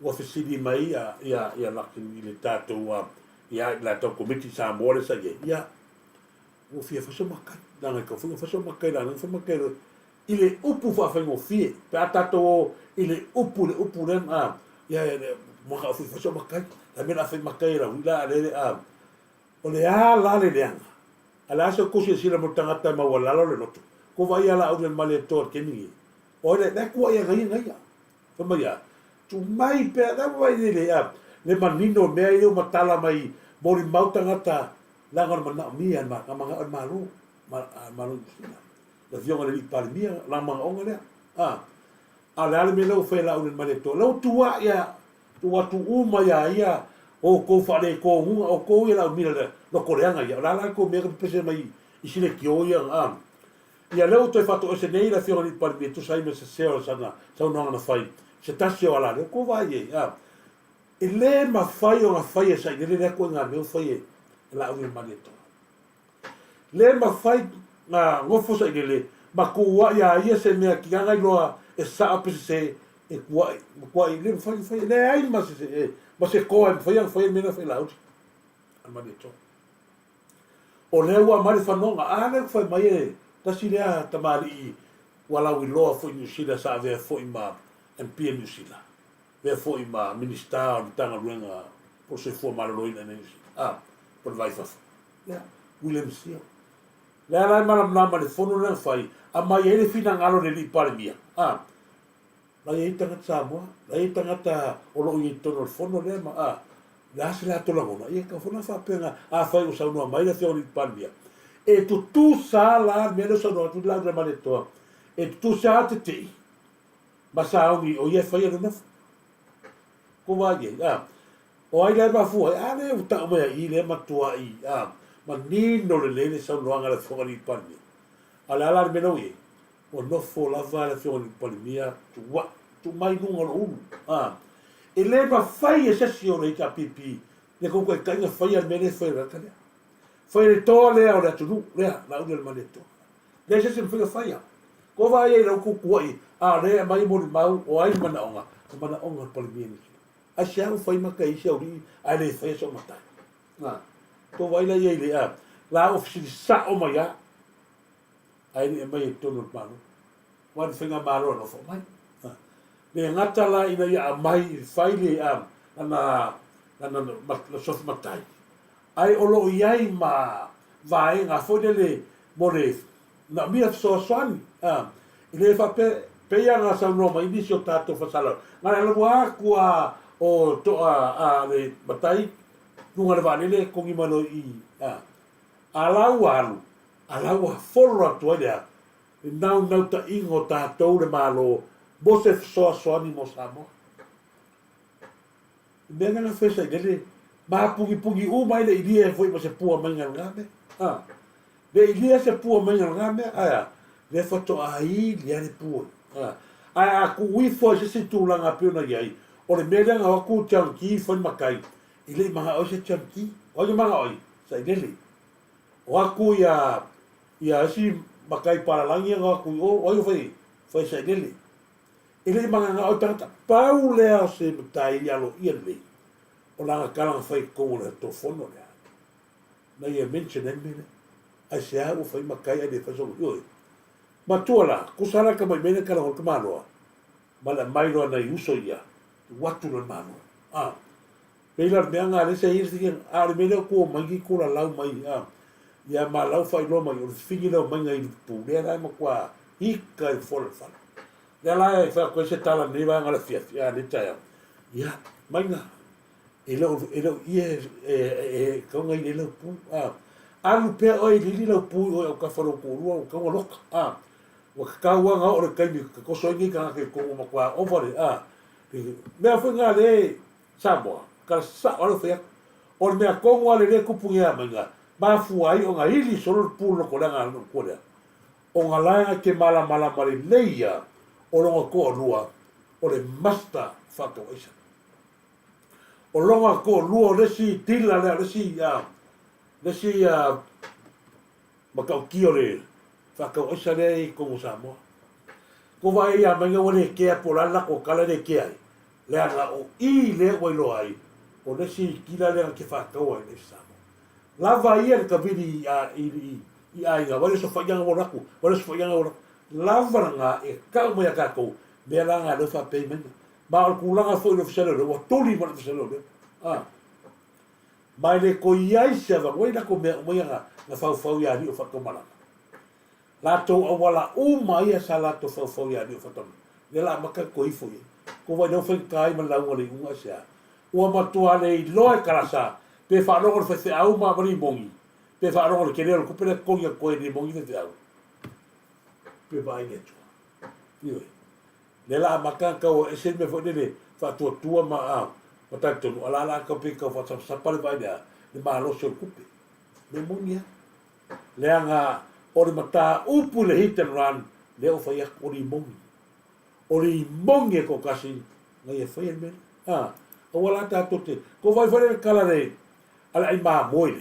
o fi mai ia la le tato wa ia la to committee sa mole sa ia o fi fa so makai na ko fa so makai na fa makai ile upu fa o fi pe tato ile upu len ia mo ka fa so makai la mena fa makai la wila le o le la le ala so ko si la motanga ta ma wala le loto ko vai ala au le male to ke ni o le ko ia ngai fa mai tu mai pe da vai le manino me ai o matala mai mori mautanga ta la ngor mana mia ma manga malu malu la viong le palmia la manga onga le ala me lo fe la au le male to lo tua ia tua tu uma ia o ko fa le ko o ko ia la mira lo koreanga ia la ko me pese mai isile ki o ia ia le to fa to se nei la fiong le palmia tu sai me se sana sa no na fai se tasio ala le ko vai ia ele ma fai o ma fai sa ile le ko nga me fai la u maneto le ma fai na ngofo sa ile ma ku wa ya se me ki nga loa e sa apese e kwa ile fai le ai ma se ko fai me na fai la u maneto o le wa mari fa no le fai mai ta si le ta mari wala wi loa fo ni sila sa ve fo ma en pm sila ve foi ma minister tanga ruenga por se for maloloina nei por vai fa William Sia la ma le fono na fai a mai ele fina ngalo le palmia la e tanga Samoa la e tanga ta o lo i tono fono le ma la se la to la bona e ka fona fa pena fai o sa no mai le fiori palmia e tu sa la me lo sono tu la ma le to e tu sa te ma sa o ye fai no ko vai o ai le ba fu le uta me i le matua i ma ni no le sa no anga le fiori palmia ala me no ye o no fo la va le fiori palmia tu mai no ngolo e le ba fai e se si o le ka pipi le ko ko ka fai al mele fai la kana fai le to le o le tu le la o le maneto le se fai ko vai e lo ku kuai le mai mo mau o ai mana onga palmia a siang fai makai se ori ai le fai so mata to vai la ye le la ofisi sa o mai ai ni mai to no malo wan finga malo no fo mai le ngata la ina ya mai fai le na sof matai ai o lo iai ma vai nga fo le more na mia so swani ile fa pe ya nga sa no mai ni so tato fa sala ma le wa ku o to le matai nunga le vale le kongi malo i alawa follow to ya nau ta ingo ta to le malo Bo se so ni mo Samoa. Benga na fesa dele. Ma pugi mai le idea foi mo se pua manga ngame. Le idea se pua manga ngame aya. Le foto ai le ale pua. Aya ku wi fo se tu langa puna yai. O le mele nga ku chanki fon makai. Ile manga o se chanki. O le manga oi. Sa dele. O aku ya si makai para langi nga ku o foi sa dele. Ile manga nga o tata pau le se tai ya lo ile. O langa kalanga fai ko le to fono le. Na ye mention en mele. Ai se a o fai makai ade fa so yo. Ma tuala, kusala ka mai mele kala o kamanoa. Mala mai lo na uso ia. Watu lo mano. Pela meanga le se irsi le mele ko mangi ko la lau mai ya ma lau fai lo mai o figi lo mai ngai pu le ra ma kwa ika i fol fa. Le la fa ko se tala ni va ngala fia ya le taya. Ya mai na elo ko ngai le lo pu alu pe o li lo pu o ka folo ko ru o ka lo wa ka wa nga o le kai ni ko so ngi ka ke ko ma kwa over me foi nga le Samoa ka sa o le fia o me ko wa le kupu ya manga ma fu ai o nga ili solo pu lo ko nga no ko le o nga la ke mala mari leia o lo ko lua o le master fato isa o lo ko lua le si tila le si ma ka ki o le fato isa le ko Samoa ko vai ya manga wole ke a por la ko kala de ke ai le ala o I le o lo ai o le si kila le ke fa ko ai le Samoa la vai el ka vidi I ai ga wale so fa yang o raku wale so fa yang o la vanga e ka mo ya ka ko be la nga do fa payment ba o ku la nga fo lo fselo o toli mo fselo mai le ko ai se va wai la ko me mo ya na fa ya ri o fa ko mala la to o wala o mai sa la to fa ya ri o fa to le la maka ko I fo ko va no fa kai ma la ngoli unga sia o ma to ale lo e karasa pe fa no ko fe au ma bri bongi pe fa no ko ke le ko pe ko ya ko ni bongi fe au pe va i geto io le la maka ko e se me fo de fa to ma ta to ala ka pe ko fa sa pa le vai da le ma lo so ku pe le monia le anga o le mata upu le hit and run le o fai o li mongi ko kasi ngai e fai me o wala ta tote ko vai fai kala re ala ai ma moi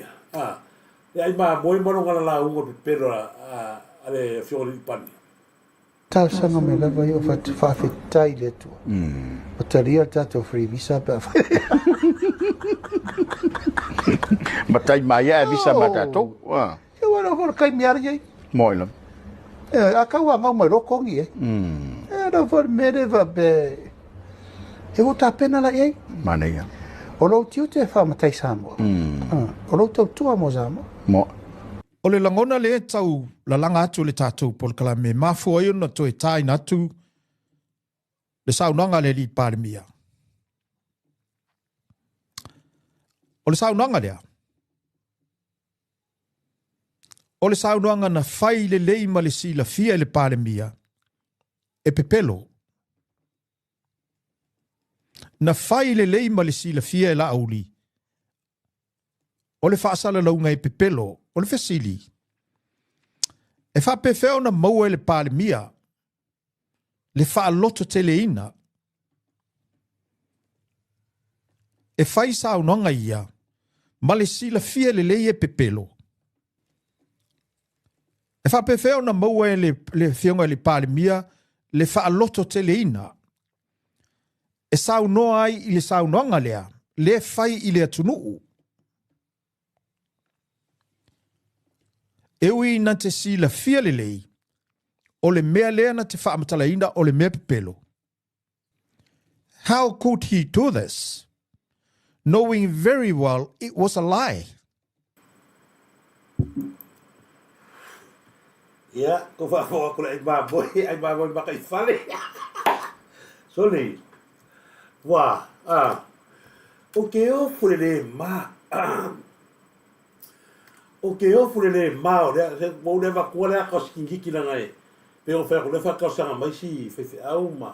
e ai ma moi mo ngala la ungo pe pero ale fiori pani tal sanga me la vai o fa tai le tu o taria tato free visa pa matai mai e visa matato e wala ho kai miar ye moilo a ka wa mau mai roko ngi e era for mere va be e o ta pena la ye manea o lo tiu te fa matai Samoa o lo tu mo Samoa mo O le langona le tau la langa atu le tātou pol kala me mafu ai ona to e tai natu le saunanga le li pāremia. O le saunanga lea. O le saunanga na fai le lei ma le si la fia le pāremia e pepelo. Na fai le lei ma le si la fia e la auli. O le whaasala launga e pepelo, o le fesili. E wha pefeo na maua le pāremia, le wha loto teleina. E whai saunanga ia, ma le sila fia le lei e pepelo. E wha pefeo na maua le fionga le pāremia, le wha loto teleina. E saunoa ai I le saunanga lea, le whai I le atunuu. Ewi na te si la fia le lei, o le mea lea na te whaamatalaina o le mea pepelo. How could he do this, knowing very well it was a lie? Ya, ko fa ko ai ba ba kai fale. Soli. Wa, o que eu fui le ma. O que eu fui le ma, o le va ko le ko skingi ki na ngai. pe o fa ko le fa ka sa mai si fe au ma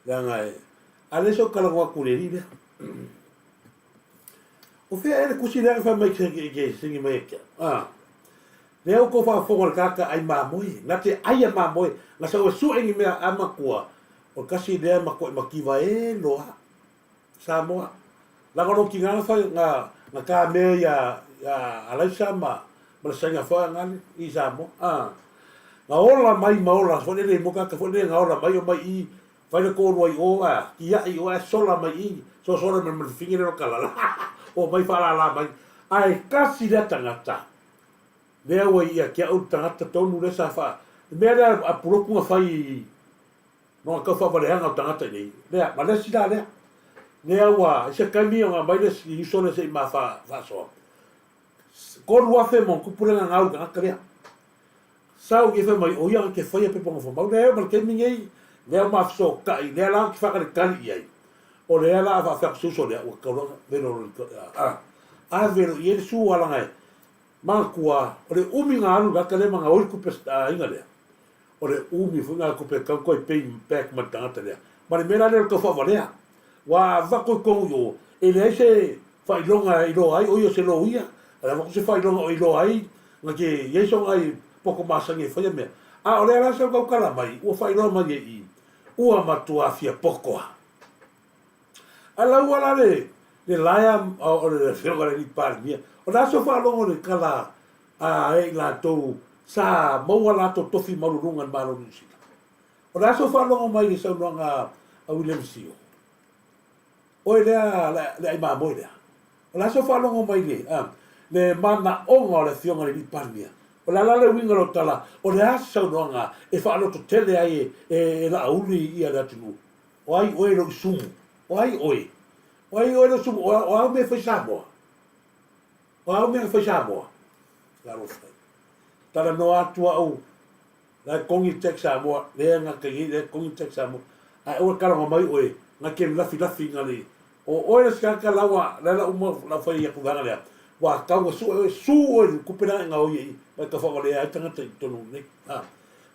la ngai ale so kala wa ku le ri o fe ele ku si le fa mai ke singi mai ke le o ko fa fo ko ka ai ma moi na te ai ma moi na so su engi me ama kua o kasi le ma ko ma ki va e lo Samoa la ko ki nga fa nga ka me ya ala sama ma senga fa nga I Samoa nga ola mai maola fo le mo ka fo le nga ola mai o mai I fa le ko roi o ki ya I o sola mai I so sola me fingere no kala o mai fa la mai ai kasi le tangata le o ia ki o tangata tonu le sa fa me la a puroku nga fai no ka fa vale hanga tangata ni le ma le sida le wa se kami nga mai le si so le se ma fa so ko rua fe mon ku pura nga au ka krea sau ke fe mai o ia ke fai pe pongo fo mau le ma ke mingi le ma so ka I le la ki fa ka kali ai o le la fa su so le o ka lo vero vero I su ala ngai ma kua o le umi nga anu ka le ma nga o ku pe inga le o le umi fu nga ku pe ka ko pe back ma tangata le ma le mera le ko fa vale wa va ko ko yo ele se fa longa I lo ai o yo se lo ia ala mo se fa longa o I lo ai nga ke ye so ai poco ma sangue fa me o le la se ko kala mai o fa longa mai I o ma tua fia poco ala wala le laia o le fioga le par mia o la so fa longa le kala e la to sa mo la to tofi marurunga malo ni sita o la so fa longa mai le sa longa a William Sio o le ai ma mo le o la so fa longa mai le mana onga le fioga le par mia o la le winga lo tala o le asa longa e fa lo to tele ai e la uli ia la tunu o ai o lo sumu o ai o lo sumu o me fa Samoa o me fa Samoa la ro fa tala no atua au la kongi tek Samoa le nga ke le kongi tek Samoa ai o kala mai o nga ke la fi ngali o le ska ka lawa la uma la fa ia ku ngale wa ka su o ku pena nga o ye ba ka fa vale ai tanga te tonu ne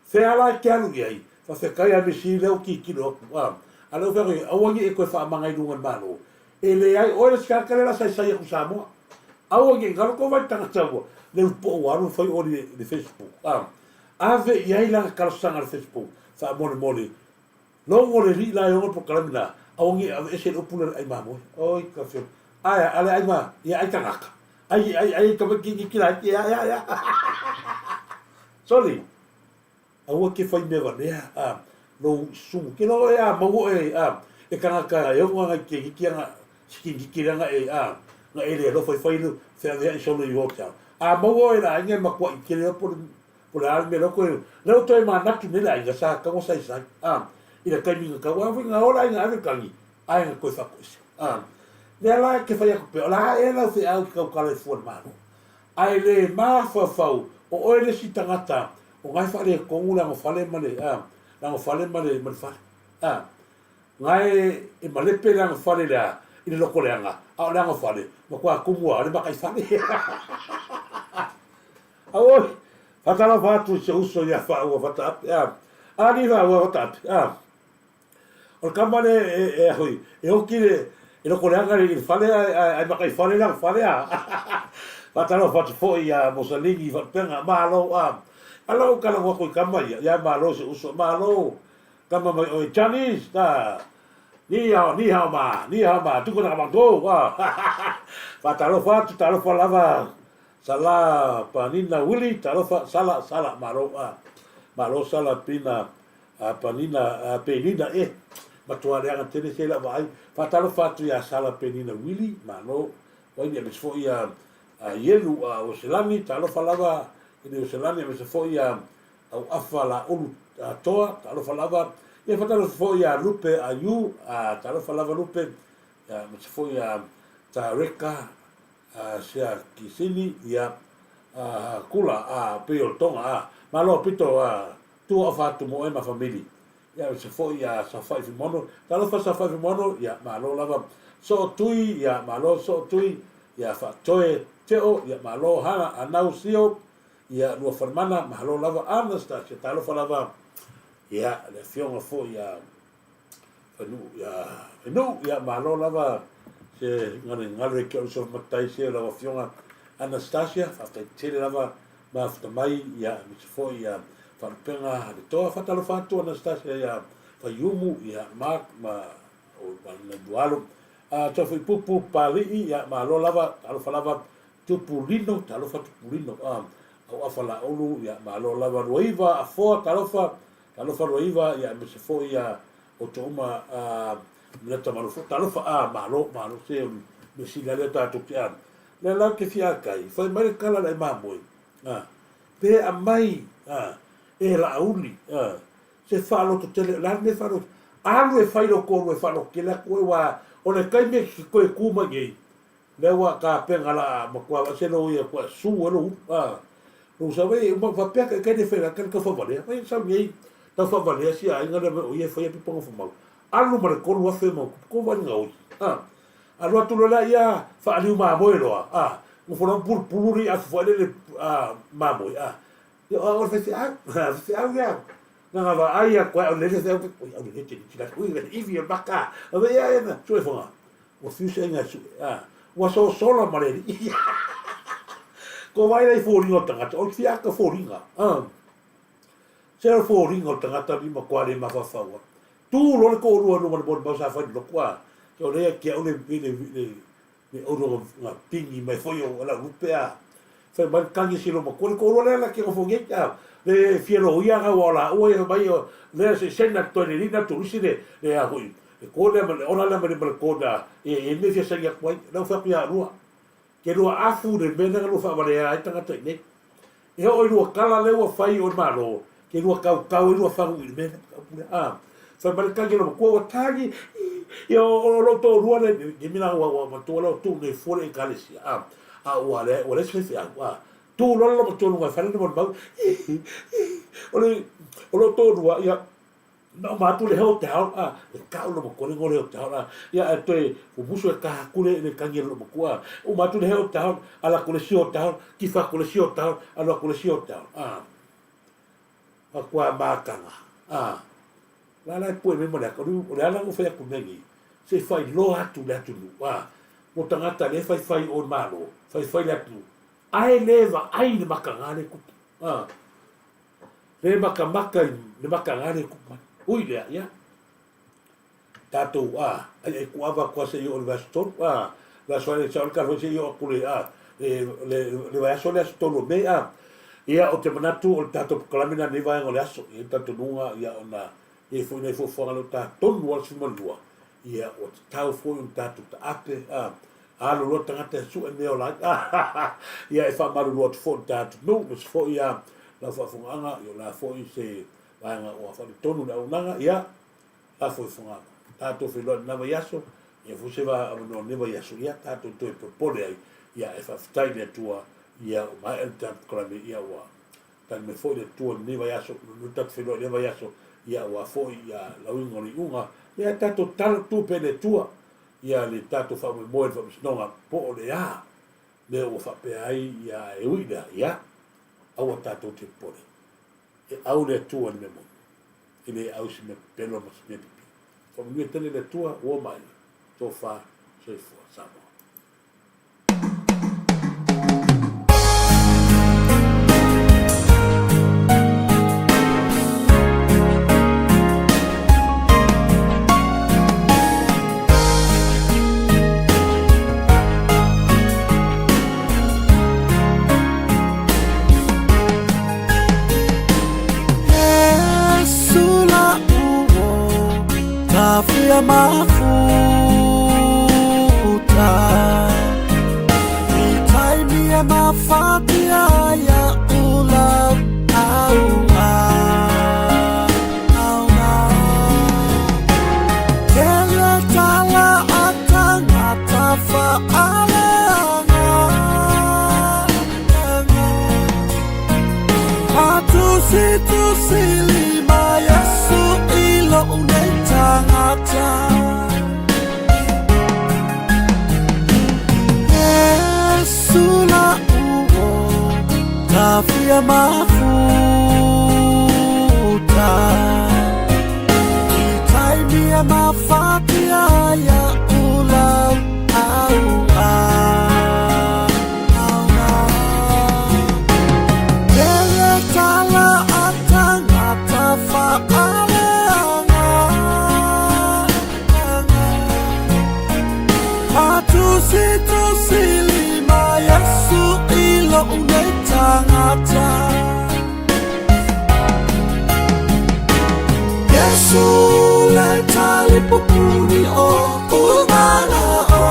fe ala ke alu ye fa fe kai a misi le o ki kilo alo fe o wangi e ko fa manga I lunga malo ele ai o le ska ka la sai ku Samoa au nge ngalo ko vai tanga tau le po waru foi o le Facebook ave ia la ka sanga le Facebook fa mole longo le ri la yo po kalamina au nge ave se opula ai mamo oi ka fe ale ai ma ia ai tanga ai ka ki la ya sorry au ke foi me va no su ke no ya mo e kanga ka yo nga ki nga ki nga nga ele lo foi no se ave so no yo ka mo era nge ma ko ki le por la me lo ko no to ma na tu me la nga sa ka mo sai ila kai mi ka wa nga ora nga ave kangi ai nga ko fa ko le la ke fa ya ko la e la se au ka le fu ma ai le ma fa o ele si tangata o ngai fa le ko ula mo fa le male la mo fa le male mo fa ngai e male pe la mo fa le la ile lo ko le nga la mo fa le mo kwa ku mo le ba kai fa le oi fatala fatu se uso ya fa o fata ani va o fata o kamane hoi o kile e lo koleanga le fale ai ba kai fale la fale fatala fatu fo ya mosaligi fa penga malo alo kala wa ko kama ya malo se uso malo kama mai o Chinese ta ni hao ma tu ko na ma do fatala fatu talo falava sala panina wili tarofa sala malo sala pina panina penina matua le anga tene sela vai fatalo fatu ya sala penina wili malo wai ni mesfo ya yelu o selami tarofa lava ni o selami mesfo ya au afala ulu toa tarofa lava e fatalo fo ya lupe ayu tarofa lava lupe ya mesfo ya tareka sia kisini ya kula peo tonga malo pito tu afatu mo ema family ya se foi ya sa fai mono talo fa sa fai mono ya malo lava so tui ya malo so tui ya fa toe teo ya malo hana anau sio ia lua falemana mahalo lava Anastasia talofa lava ia le fionga fo ia fanu ia mahalo lava se ngare ke o so matai se lava fionga Anastasia faafetaitele lava mafutamai ia misi fo ia faalupenga le toa fatalofa atu Anastasia ia faiumu ia Mark ma o na dualo tofu pupu pali'i ia mahalo lava talofa lava tupulino au afala olu ia malo lava roiva a foa talofa roiva ia me se fo ia o toma leta malofo talofa malo se me si la leta tukia le la ke fia kai foi mai kala le mamoi pe a mai e la uli se falo to tele la me falo alu e fai lo ko e falo ke la ko wa o le kai me ko e kuma ngai le wa ka penga la ma kwa se lo ia kwa su lo no sabe uma va peka que de feira que fa valer vai sabe tá fa valer se aí ngana o ia foi pipo fo mal alu mar ko lo fe mo ko va ngau alu tu lo la ia fa ali ma mo lo mo fo pur puri a fo le ma mo yo o fe se ya nga va ai a kwa le se o le te la ku le ivi baka ave ya na so fo o fiu se nga wa so solo mare ko vai dai fōringa o tangata, o tia ka fōringa. Sera fōringa o tangata ni ma kware ma whawhaua. Tū lore ko orua no mana bōni mausa whai lokua. So rea kia ole me orua ngā pingi mai whoi o ala rupea. Whai mai kangi silo ma kore ko orua lea kia ngā le fiero ia ga wala o e mai o le se sena to ni na turisi le a hui. E ko le ona le mai ko da e me fia sa ia kwai, no fa pia rua. Ke rua afu de mena lo fa vale ai tanga te ne e o rua kala le o fai o malo ke rua kau rua fa u mena fa mal ka ke lo ko tagi e o lo to rua le ke mina wa ma to lo tu ne fore kalesi o le se fa tu lo to lo fa le mo ba o lo to rua ya no ma tu le hotel e ka lo mo ko le hotel ya te o buso e ka kule le ka ngelo mo ko o ma tu le hotel ala ko le hotel ki fa ko le hotel ala ko le hotel a kwa ma kanga la po me mo la ko o la ngo fa ku mengi se fa lo atu la tu mo tangata le fa o malo fa la tu ai leva ai le makanga le ku le makamaka le makanga le ku ui lea, ia. Tātou, ai kuava kua se i o le vaston, la soane sa o le kalfo se i o kule, le vai aso le aso tolo me, ia o te manatu o le tātou kalamina ne vai o le aso, ia tātou nunga, ia o na, ia fo nei fo whanga lo tātou nua le sumanua, ia o te tau fo i tātou ta ate, alo lo tangata su e neo lai, ia e whamaru lo te fo i tātou nu, mes fo i la whafunganga, ia la fo i se, vanga o fa tonu na unanga ia a foi funga tato filo na va yaso e fu se va no ne va yaso ia tato to propone ia e fa stai le tua ia ma el tap klame ia wa tan me foi le tua ne va yaso no tap filo ne va yaso ia wa foi ia la wingo ni unga ia tato tal tu pe le tua ia le tato fa me mo fa snonga po le a le o fa pe ai ia e uida ia au tato te pone e au le tua ni memo e le au si me pelo mas me pipi fa mi tele le tua o mai to fa se fo Samoa Afia mafuta Itaimia mafatia ya ula auna Kele tala atanga tafa alanga Atu silima Yesu ilo unetangata Yesu la uwo Yesu leta lipukuni o umana o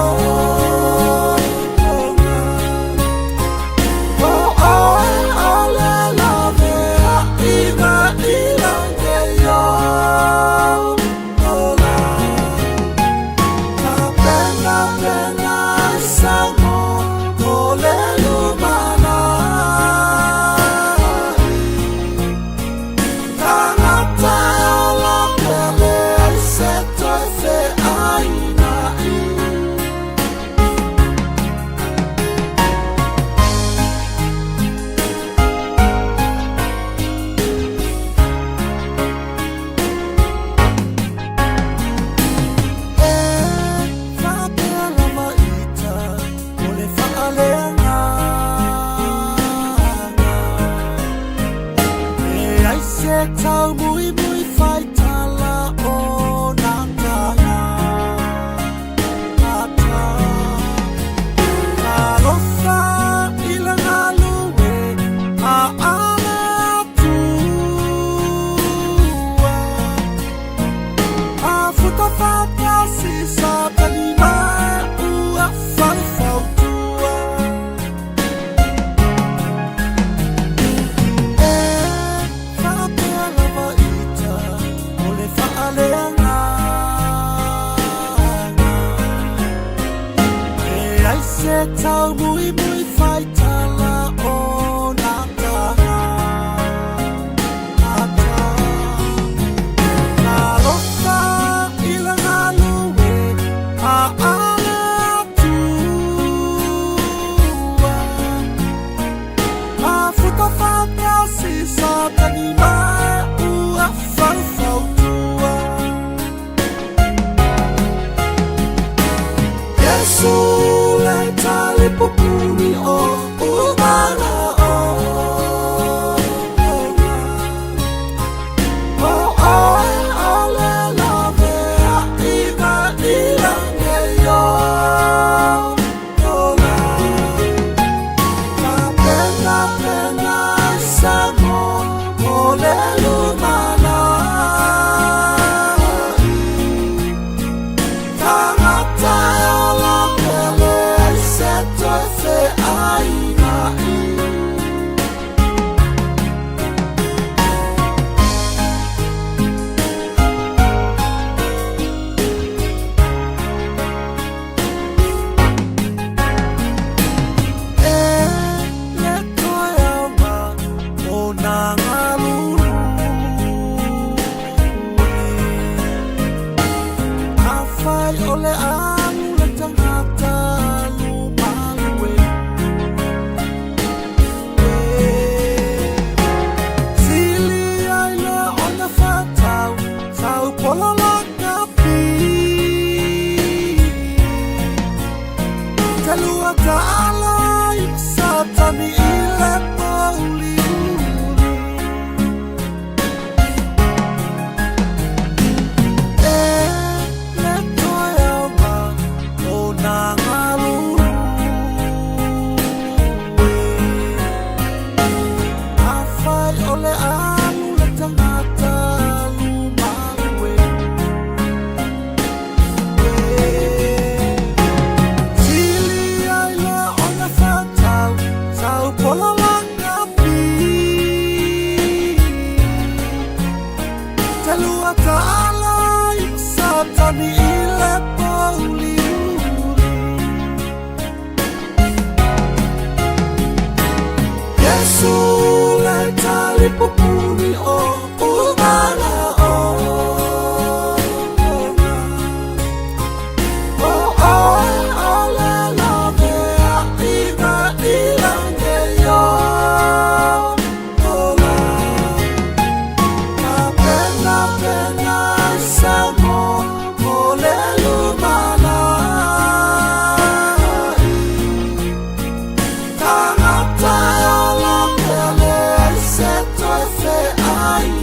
I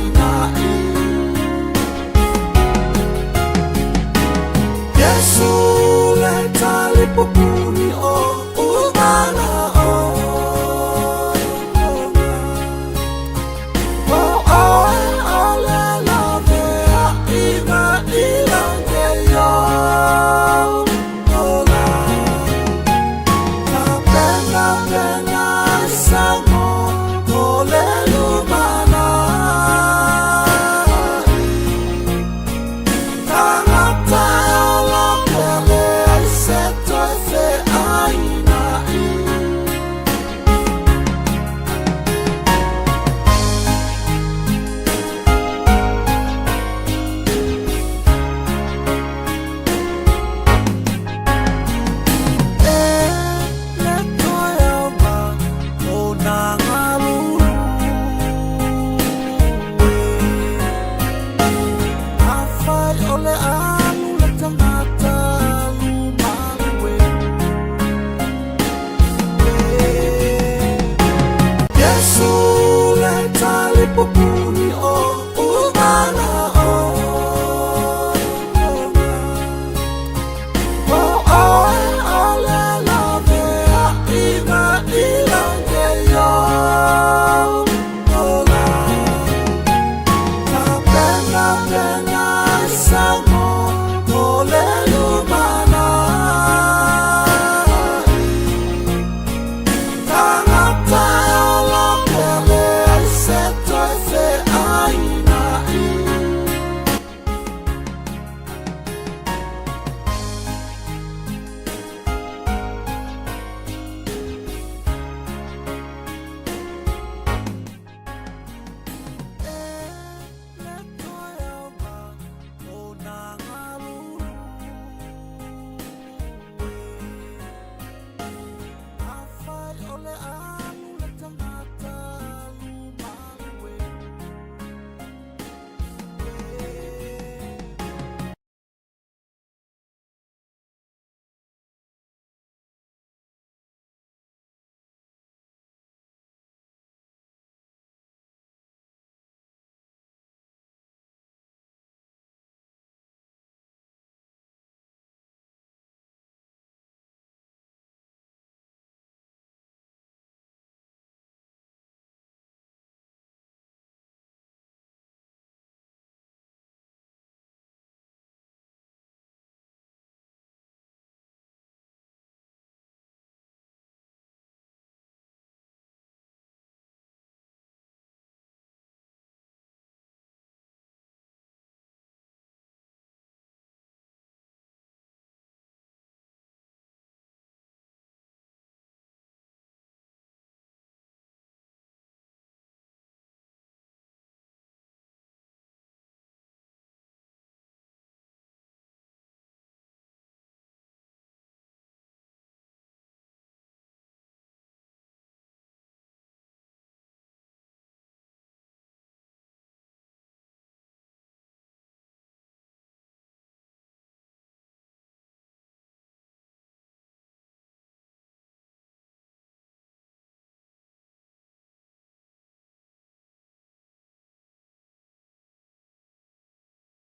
la